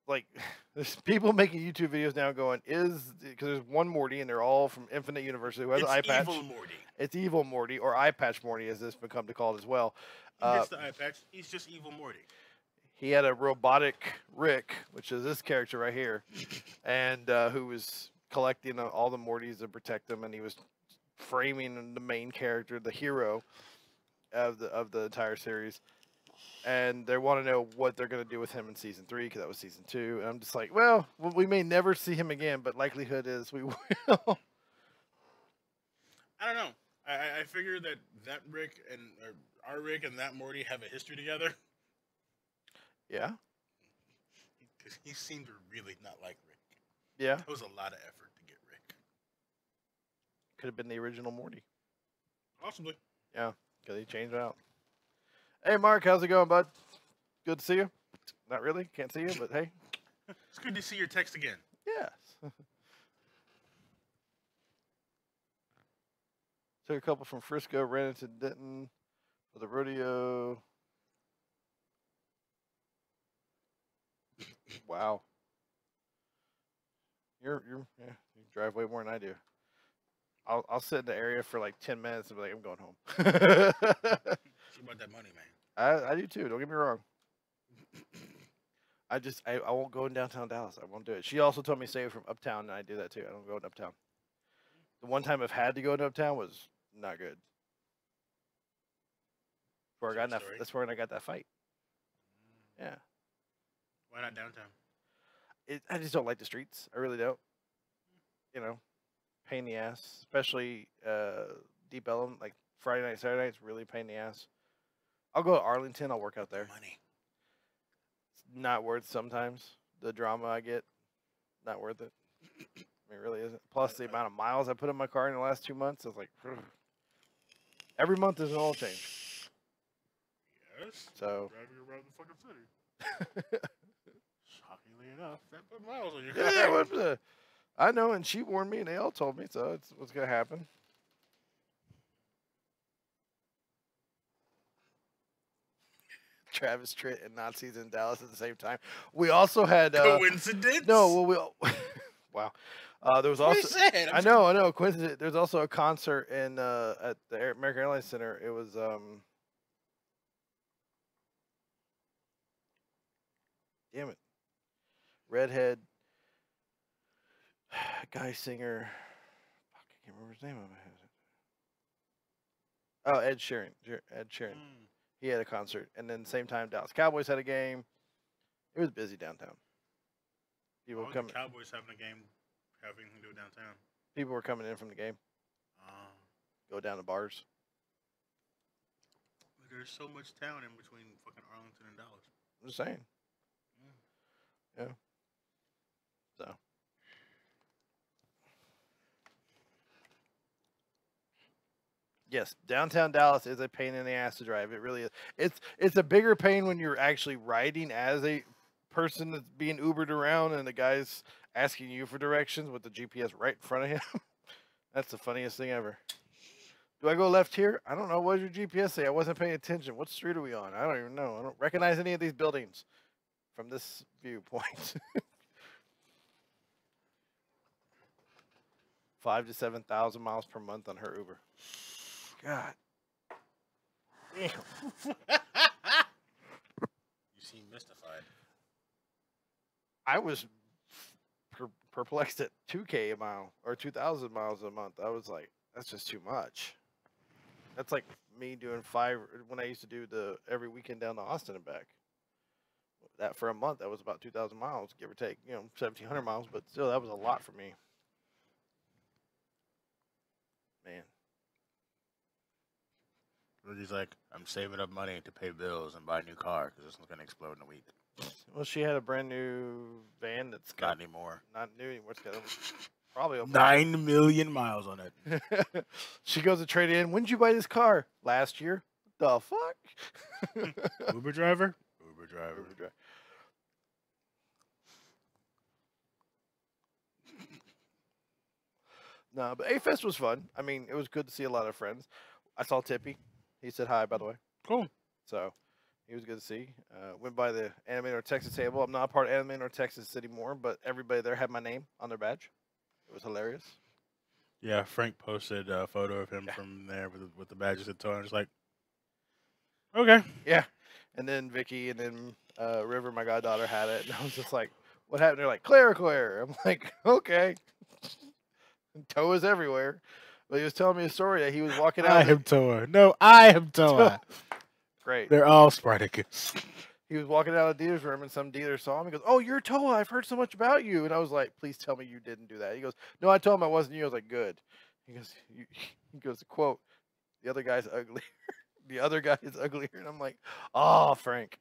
S1: like there's people making YouTube videos now going because there's one Morty and they're all from Infinite University who has an eye patch.
S2: Evil Morty.
S1: It's evil Morty or eye patch Morty as this become to call it as well.
S2: He gets the eye patch. He's just evil Morty.
S1: He had a robotic Rick, which is this character right here, and who was collecting all the Mortys to protect them, and he was framing the main character, the hero of the entire series. And they want to know what they're going to do with him in season 3 because that was season 2. And I'm just like, well, we may never see him again, but likelihood is we will.
S2: I don't know. I figure that Rick and our Rick and that Morty have a history together.
S1: Yeah.
S2: Because he seemed to really not like Rick.
S1: Yeah.
S2: It was a lot of effort to get Rick.
S1: Could have been the original Morty.
S2: Possibly.
S1: Yeah, because he changed out. Hey, Mark, how's it going, bud? Good to see you. Not really. Can't see you, but hey.
S2: It's good to see your text again.
S1: Yes. Took a couple from Frisco, ran into Denton for the rodeo. Wow. Yeah, you drive way more than I do. I'll sit in the area for like 10 minutes and be like, I'm going home.
S2: She about that money, man.
S1: I do too. Don't get me wrong. I won't go in downtown Dallas. I won't do it. She also told me stay from uptown, and I do that too. I don't go in uptown. The one time I've had to go to uptown was not good. Where I got in that, that's where I got that fight. Yeah.
S2: Why not downtown?
S1: I just don't like the streets. I really don't. You know, pain in the ass, especially Deep Ellum. Like Friday night, Saturday night, it's really pain in the ass. I'll go to Arlington. I'll work out there.
S2: Money.
S1: It's not worth sometimes the drama I get. Not worth it. I mean, it really isn't. Plus the amount of miles I put in my car in the last 2 months. It's like every month there's an oil change.
S2: Yes.
S1: So
S2: driving around the fucking city. Shockingly enough, that put miles on your car.
S1: Yeah, I know, and she warned me, and they all told me, so it's what's gonna happen. Travis Tritt and Nazis in Dallas at the same time. We also had
S2: coincidence.
S1: No, well, wow. There was also I know coincidence. There's also a concert in at the American Airlines Center. It was damn it, redhead guy singer. Fuck, I can't remember his name. Oh, Ed Sheeran. Ed Sheeran. He had a concert, and then same time Dallas Cowboys had a game. It was busy downtown. People
S2: coming. The Cowboys having a game, having to do downtown.
S1: People were coming in from the game. Go down to bars.
S2: There's so much town in between fucking Arlington and Dallas.
S1: I'm just saying. Yeah. So. Yes, downtown Dallas is a pain in the ass to drive. It really is. It's a bigger pain when you're actually riding as a person that's being Ubered around and the guy's asking you for directions with the GPS right in front of him. That's the funniest thing ever. Do I go left here? I don't know. What did your GPS say? I wasn't paying attention. What street are we on? I don't even know. I don't recognize any of these buildings from this viewpoint. 5,000 to 7,000 miles per month on her Uber. God. Damn.
S2: You seem mystified.
S1: I was perplexed at 2K a mile or 2,000 miles a month. I was like, that's just too much. That's like me doing 5 when I used to do the every weekend down to Austin and back. That for a month, that was about 2,000 miles, give or take. 1,700 miles, but still, that was a lot for me. Man.
S2: He's like, I'm saving up money to pay bills and buy a new car because this one's gonna explode in a week.
S1: Well, she had a brand new van that's
S2: not anymore.
S1: Not new anymore. It's got probably over
S2: 9 million miles on it.
S1: She goes to trade in. When did you buy this car? Last year. The fuck?
S2: Uber driver. Uber driver.
S1: Uber driver. No, but A-Fest was fun. I mean, it was good to see a lot of friends. I saw Tippy. He said hi, by the way.
S2: Cool.
S1: So, he was good to see. Went by the Animator Texas table. I'm not a part of Animator Texas anymore, but everybody there had my name on their badge. It was hilarious.
S2: Yeah, Frank posted a photo of him from there with the badges and so on. I was like, okay.
S1: Yeah. And then Vicky and then River, my goddaughter, had it. And I was just like, what happened? They're like, Claire. I'm like, okay. Toa's everywhere. But he was telling me a story that he was walking out.
S2: I am Toa. No, I am Toa.
S1: Great.
S2: They're all Spartacus.
S1: He was walking out of the dealer's room and some dealer saw him. He goes, oh, you're Toa. I've heard so much about you. And I was like, please tell me you didn't do that. He goes, no, I told him I wasn't you. I was like, good. He goes, quote, the other guy's uglier. The other guy is uglier. And I'm like, oh, Frank.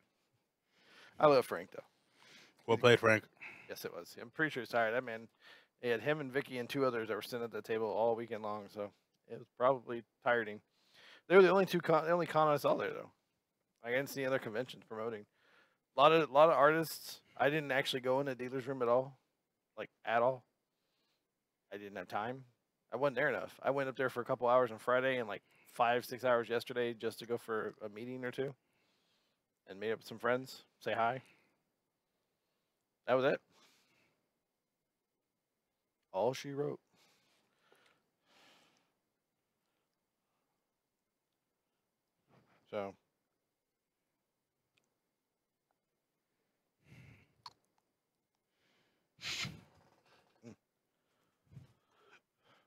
S1: I love Frank, though.
S2: Well played, Frank.
S1: Yes, it was. I'm pretty sure he's tired. That man, he had him and Vicky and 2 others that were sitting at the table all weekend long. So it was probably tiring. They were the only the only con I saw there, though. I didn't see any other conventions promoting. A lot of artists. I didn't actually go in the dealer's room at all, like at all. I didn't have time. I wasn't there enough. I went up there for a couple hours on Friday and like 5-6 hours yesterday just to go for a meeting or two, and meet up with some friends, say hi. That was it. All she wrote. So.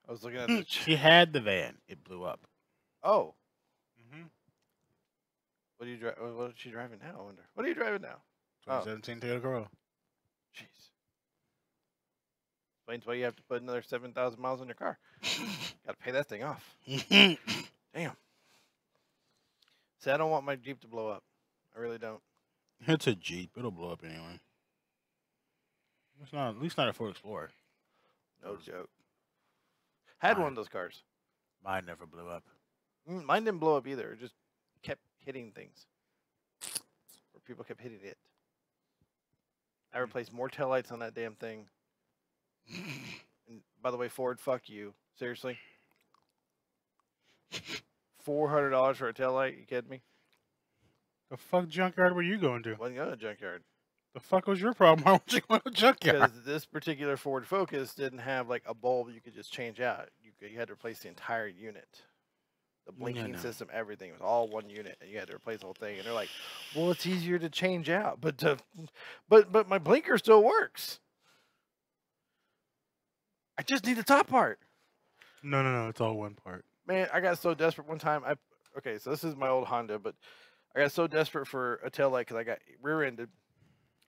S1: I was looking at the.
S2: She had the van. It blew up.
S1: Oh.
S2: Mm-hmm.
S1: What are you driving? What is she driving now? I wonder. What are you driving now?
S2: 2017 Toyota Corolla.
S1: Jeez. Explains why you have to put another 7,000 miles on your car. Got to pay that thing off. Damn. See, I don't want my Jeep to blow up. I really don't.
S2: It's a Jeep. It'll blow up anyway. It's not. At least not a Ford Explorer.
S1: No joke. Had one of those cars.
S2: Mine never blew up.
S1: Mine didn't blow up either. It just kept hitting things. Or people kept hitting it. I replaced more taillights on that damn thing. And by the way, Ford, fuck you. Seriously? $400 for a taillight? You kidding me?
S2: The fuck junkyard were you going to?
S1: Wasn't going to a junkyard.
S2: The fuck was your problem? Why would you go to a junkyard?
S1: Because this particular Ford Focus didn't have like a bulb you could just change out. You had to replace the entire unit. The blinking system, everything. It was all one unit, and you had to replace the whole thing. And they're like, well, it's easier to change out. But my blinker still works. I just need the top part.
S2: No. It's all one part.
S1: Man, I got so desperate one time. Okay, so this is my old Honda, but I got so desperate for a taillight because I got rear-ended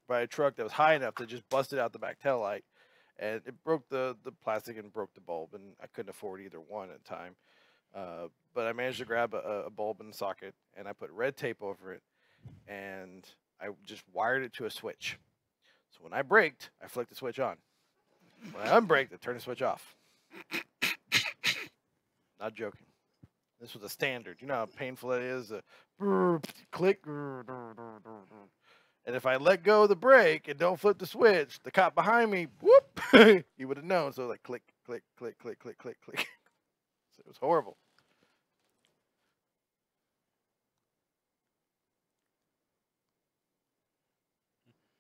S1: by a truck that was high enough to just busted out the back taillight. And it broke the plastic and broke the bulb, and I couldn't afford either one at the time. But I managed to grab a bulb in the socket, and I put red tape over it, and I just wired it to a switch. So when I braked, I flicked the switch on. When I unbraked, I turned the switch off. Not joking. This was a standard. You know how painful it is? Click. And if I let go of the brake and don't flip the switch, the cop behind me, whoop, he would have known. So like click, click, click, click, click, click, click. So it was horrible.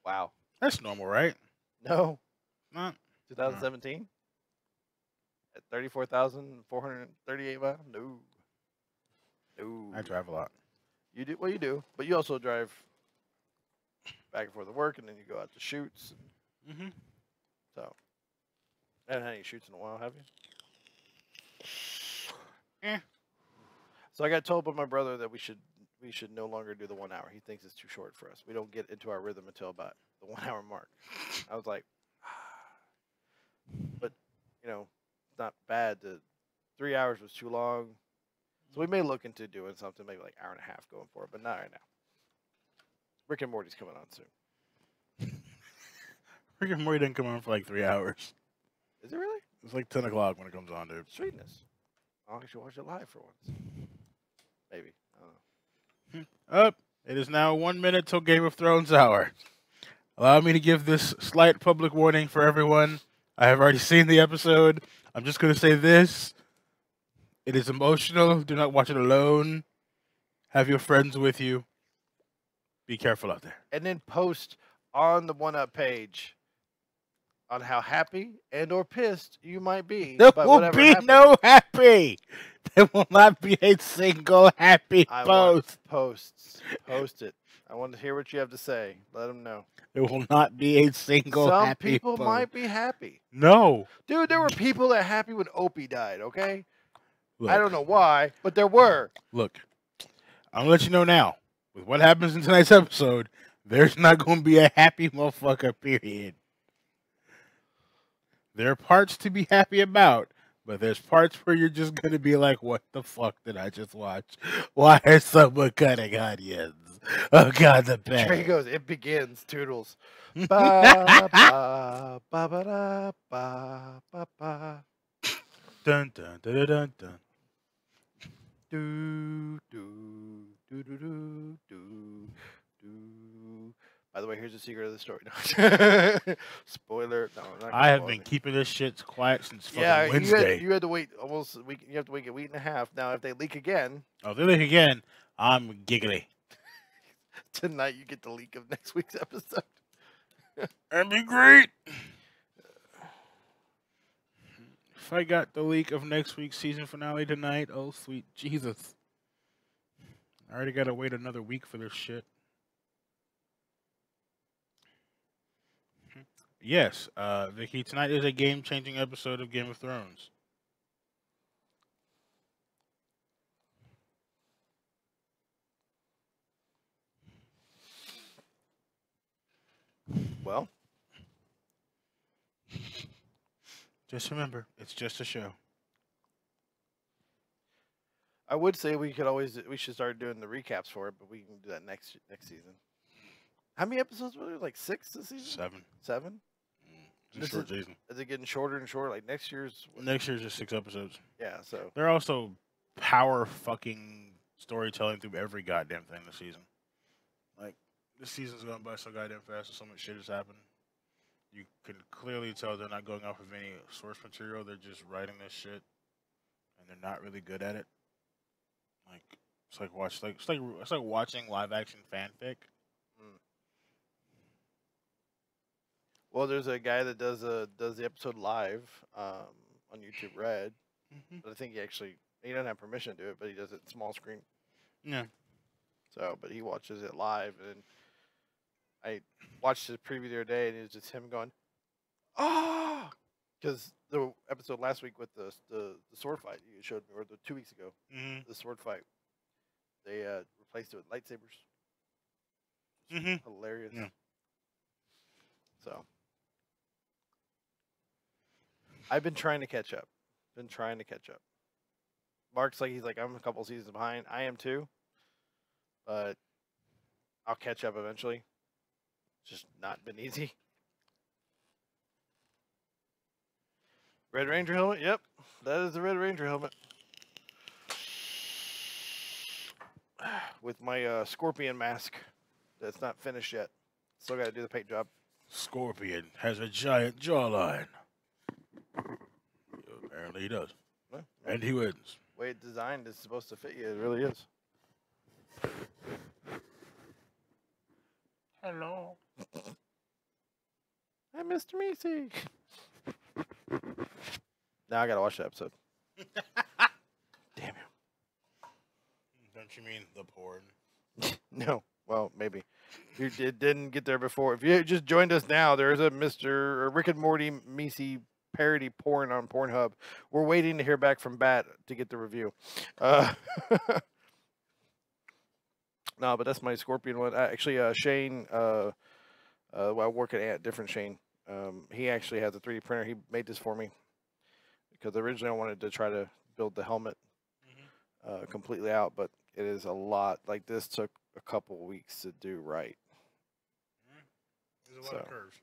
S1: Wow.
S2: That's normal, right?
S1: No.
S2: Not
S1: 2017? At 34,438 miles? No. No.
S2: I drive a lot.
S1: You do? Well, you do. But you also drive back and forth to work, and then you go out to shoots.
S2: Mm-hmm.
S1: So, I haven't had any shoots in a while, have you?
S2: Yeah.
S1: So I got told by my brother that we should no longer do the 1 hour. He thinks it's too short for us. We don't get into our rhythm until about the 1 hour mark. I was like, but you know, it's not bad. 3 hours was too long, so we may look into doing something, maybe like hour and a half going for it, but not right now. Rick and Morty's coming on soon.
S2: Rick and Morty didn't come on for like 3 hours.
S1: Is it really?
S2: It's like 10 o'clock when it comes on, dude.
S1: Sweetness. I'll actually watch it live for once. Maybe. I don't know.
S2: Up. It is now 1 minute till Game of Thrones hour. Allow me to give this slight public warning for everyone. I have already seen the episode. I'm just going to say this. It is emotional. Do not watch it alone. Have your friends with you. Be careful out there.
S1: And then post on the 1UP page on how happy and or pissed you might be.
S2: There will be no happy. There will not be a single happy
S1: I
S2: post.
S1: Want posts. Post it. I want to hear what you have to say. Let them know.
S2: There will not be a single
S1: Some
S2: happy
S1: people
S2: post.
S1: might be happy.
S2: No.
S1: Dude, there were people that happy when Opie died, okay?
S2: Look,
S1: I don't know why, but there were.
S2: Look, I'm going to let you know now. With what happens in tonight's episode, there's not going to be a happy motherfucker, period. There are parts to be happy about, but there's parts where you're just going to be like, what the fuck did I just watch? Why is someone cutting onions? Oh, God, the best.
S1: There he goes. It begins. Toodles. Ba, ba, ba, ba, da, ba, ba, ba.
S2: Dun, dun, dun, dun, dun, dun.
S1: Do, do, do, do, do, do, do. By the way, here's the secret of the story. No. Spoiler. No, not
S2: I have been keeping this shit quiet since fucking Wednesday.
S1: You had to wait almost a week. You have to wait a week and a half. Now, if they leak again.
S2: Oh, if they leak again, I'm giggly.
S1: Tonight, you get the leak of next week's episode.
S2: That'd be great. If I got the leak of next week's season finale tonight, oh sweet Jesus. I already gotta wait another week for this shit. Yes, Vicky, tonight is a game-changing episode of Game of Thrones.
S1: Well,
S2: just remember, it's just a show.
S1: I would say we should start doing the recaps for it, but we can do that next season. How many episodes were there? Like 6 this season?
S2: 7.
S1: 7?
S2: It's a short season.
S1: Is it getting shorter and shorter? Like next year's?
S2: Next year's just 6 episodes.
S1: Yeah, so.
S2: They're also power fucking storytelling through every goddamn thing this season. Like, this season's going by so goddamn fast and so much shit has happened. You can clearly tell they're not going off of any source material. They're just writing this shit. And they're not really good at it. Like, it's like watching live action fanfic.
S1: Well, there's a guy that does the episode live on YouTube Red. But I think he doesn't have permission to do it, but he does it in small screen.
S2: Yeah.
S1: So, but he watches it live, and I watched his preview the other day, and it was just him going, "Ah!" Because the episode last week with the sword fight you showed me, or the 2 weeks ago, the sword fight, they replaced it with lightsabers. Hilarious.
S2: Yeah.
S1: So, I've been trying to catch up. Mark's he's like, I'm a couple seasons behind. I am too. But I'll catch up eventually. It's just not been easy. Red Ranger helmet? Yep. That is the Red Ranger helmet. With my Scorpion mask that's not finished yet. Still got to do the paint job.
S2: Scorpion has a giant jawline. Apparently he does.
S1: Well,
S2: and he wins.
S1: The way it's designed is supposed to fit you. It really is.
S2: Hello.
S1: Hi, Mr. Macy. Now I gotta watch the episode. Damn you.
S2: Don't you mean the porn?
S1: No. Well, maybe. You didn't get there before. If you just joined us now, there's a Mr. Rick and Morty Macy parody porn on Pornhub. We're waiting to hear back from Bat to get the review. No, but that's my Scorpion one. Actually, Shane, well, I work at different Shane. He actually has a 3D printer. He made this for me because originally I wanted to try to build the helmet completely out, but it is a lot. Like, this took a couple weeks to do right.
S2: There's a lot of curves.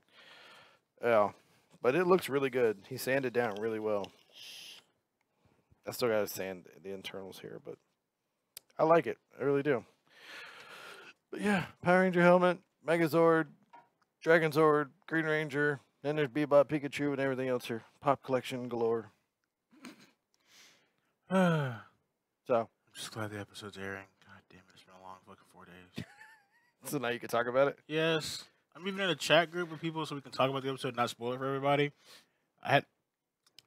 S1: Yeah, but it looks really good. He sanded down really well. I still got to sand the internals here, but I like it. I really do. But yeah, Power Ranger helmet, Megazord, Dragon Zord, Green Ranger, then there's Bebop, Pikachu, and everything else here. Pop collection galore. So
S2: I'm just glad the episode's airing. God damn it, it's been a long fucking 4 days.
S1: So now you can talk about it?
S2: Yes. I'm even in a chat group with people so we can talk about the episode and not spoil it for everybody.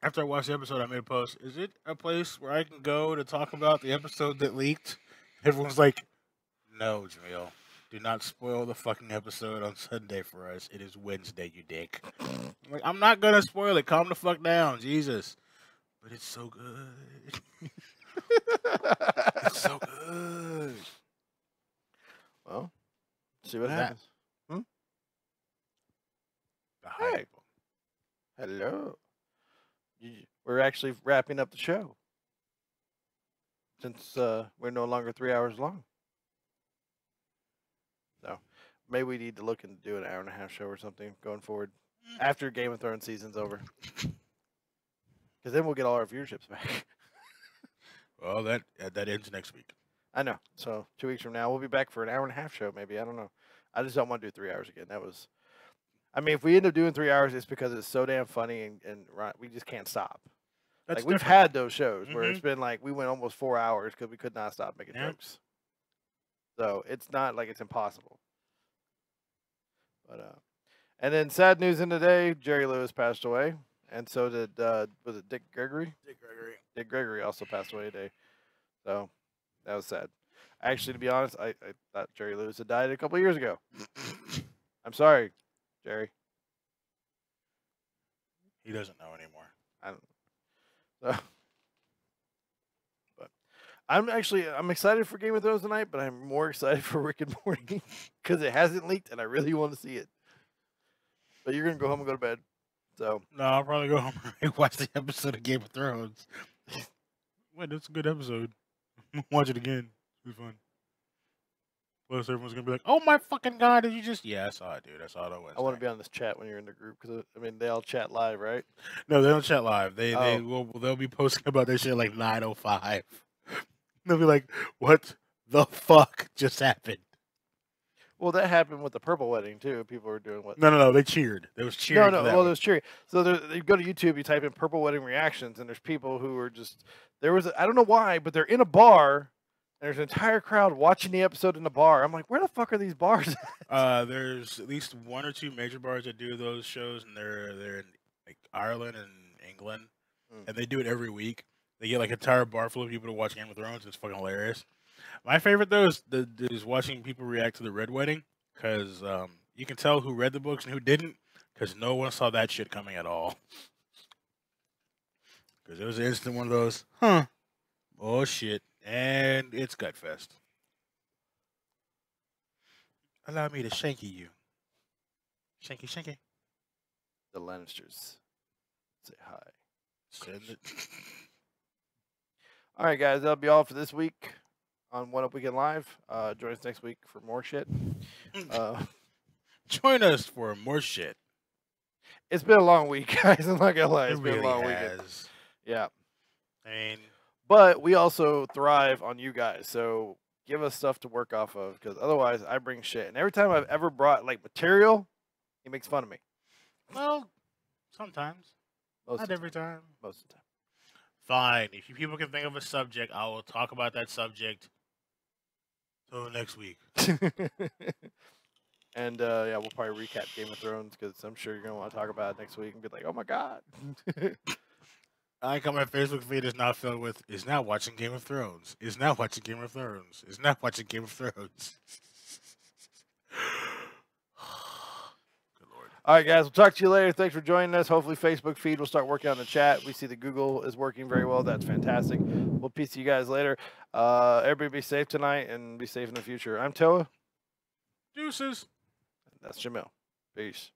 S2: After I watched the episode, I made a post. Is it a place where I can go to talk about the episode that leaked? Everyone's like, no, Jamil. Do not spoil the fucking episode on Sunday for us. It is Wednesday, you dick. I'm like, I'm not going to spoil it. Calm the fuck down. Jesus. But it's so good. It's so good.
S1: Well, see what happens. Hey. Hello. We're actually wrapping up the show. Since we're no longer 3 hours long. So maybe we need to look into do an hour-and-a-half show or something going forward after Game of Thrones season's over. Because then we'll get all our viewerships back.
S2: Well, that ends next week.
S1: I know. So 2 weeks from now, we'll be back for an hour-and-a-half show maybe. I don't know. I just don't want to do 3 hours again. I mean, if we end up doing 3 hours, it's because it's so damn funny and we just can't stop.
S2: That's
S1: like, we've had those shows where it's been like we went almost 4 hours because we could not stop making jokes. So it's not like it's impossible. But and then sad news in the day, Jerry Lewis passed away. And so did was it Dick Gregory?
S2: Dick Gregory.
S1: Dick Gregory also passed away today. So that was sad. Actually, to be honest, I thought Jerry Lewis had died a couple years ago. I'm sorry, Jerry.
S2: He doesn't know anymore.
S1: I don't. So, but I'm excited for Game of Thrones tonight, but I'm more excited for Rick and Morty because it hasn't leaked and I really want to see it. But you're gonna go home and go to bed. So
S2: no, I'll probably go home and watch the episode of Game of Thrones. Wait, that's a good episode. Watch it again. It'll be fun. Plus, everyone's gonna be like, "Oh my fucking god, did you just?" Yeah, I saw it, dude. I saw it on Wednesday.
S1: I want to be on this chat when you're in the group because I mean they all chat live, right?
S2: No, they don't chat live. They'll be posting about their shit like 9:05. They'll be like, "What the fuck just happened?"
S1: Well, that happened with the Purple Wedding too. People were doing what?
S2: No. They cheered. There was cheering.
S1: No. Well, there's cheering. So you go to YouTube, you type in Purple Wedding reactions, and there's people who are just I don't know why, but they're in a bar. And there's an entire crowd watching the episode in the bar. I'm like, where the fuck are these bars
S2: at? There's at least 1 or 2 major bars that do those shows, and they're in like Ireland and England, and they do it every week. They get like an entire bar full of people to watch Game of Thrones. It's fucking hilarious. My favorite though is watching people react to the Red Wedding because you can tell who read the books and who didn't because no one saw that shit coming at all. Because it was an instant one of those, oh shit, and it's Gutfest. Allow me to shanky you. Shanky.
S1: The Lannisters say hi.
S2: Send it.
S1: All right, guys, that'll be all for this week on One Up Weekend Live. Join us next week for more shit.
S2: Join us for more shit.
S1: It's been a long week, guys. I'm not gonna lie, it's been a long weekend. Yeah.
S2: I mean,
S1: but we also thrive on you guys, so give us stuff to work off of because otherwise I bring shit. And every time I've ever brought like material, he makes fun of me.
S2: Well, sometimes. Not every time.
S1: Most of the time.
S2: Fine. If you people can think of a subject, I will talk about that subject till next week.
S1: And yeah, we'll probably recap Game of Thrones because I'm sure you're gonna want to talk about it next week and be like, "Oh my god."
S2: I like how my Facebook feed is now filled with "is now watching Game of Thrones. Is now watching Game of Thrones. Is now watching Game of Thrones." Good Lord.
S1: All right, guys. We'll talk to you later. Thanks for joining us. Hopefully, Facebook feed will start working on the chat. We see the Google is working very well. That's fantastic. We'll peace to you guys later. Everybody be safe tonight and be safe in the future. I'm Toa.
S2: Deuces.
S1: That's Jamil. Peace.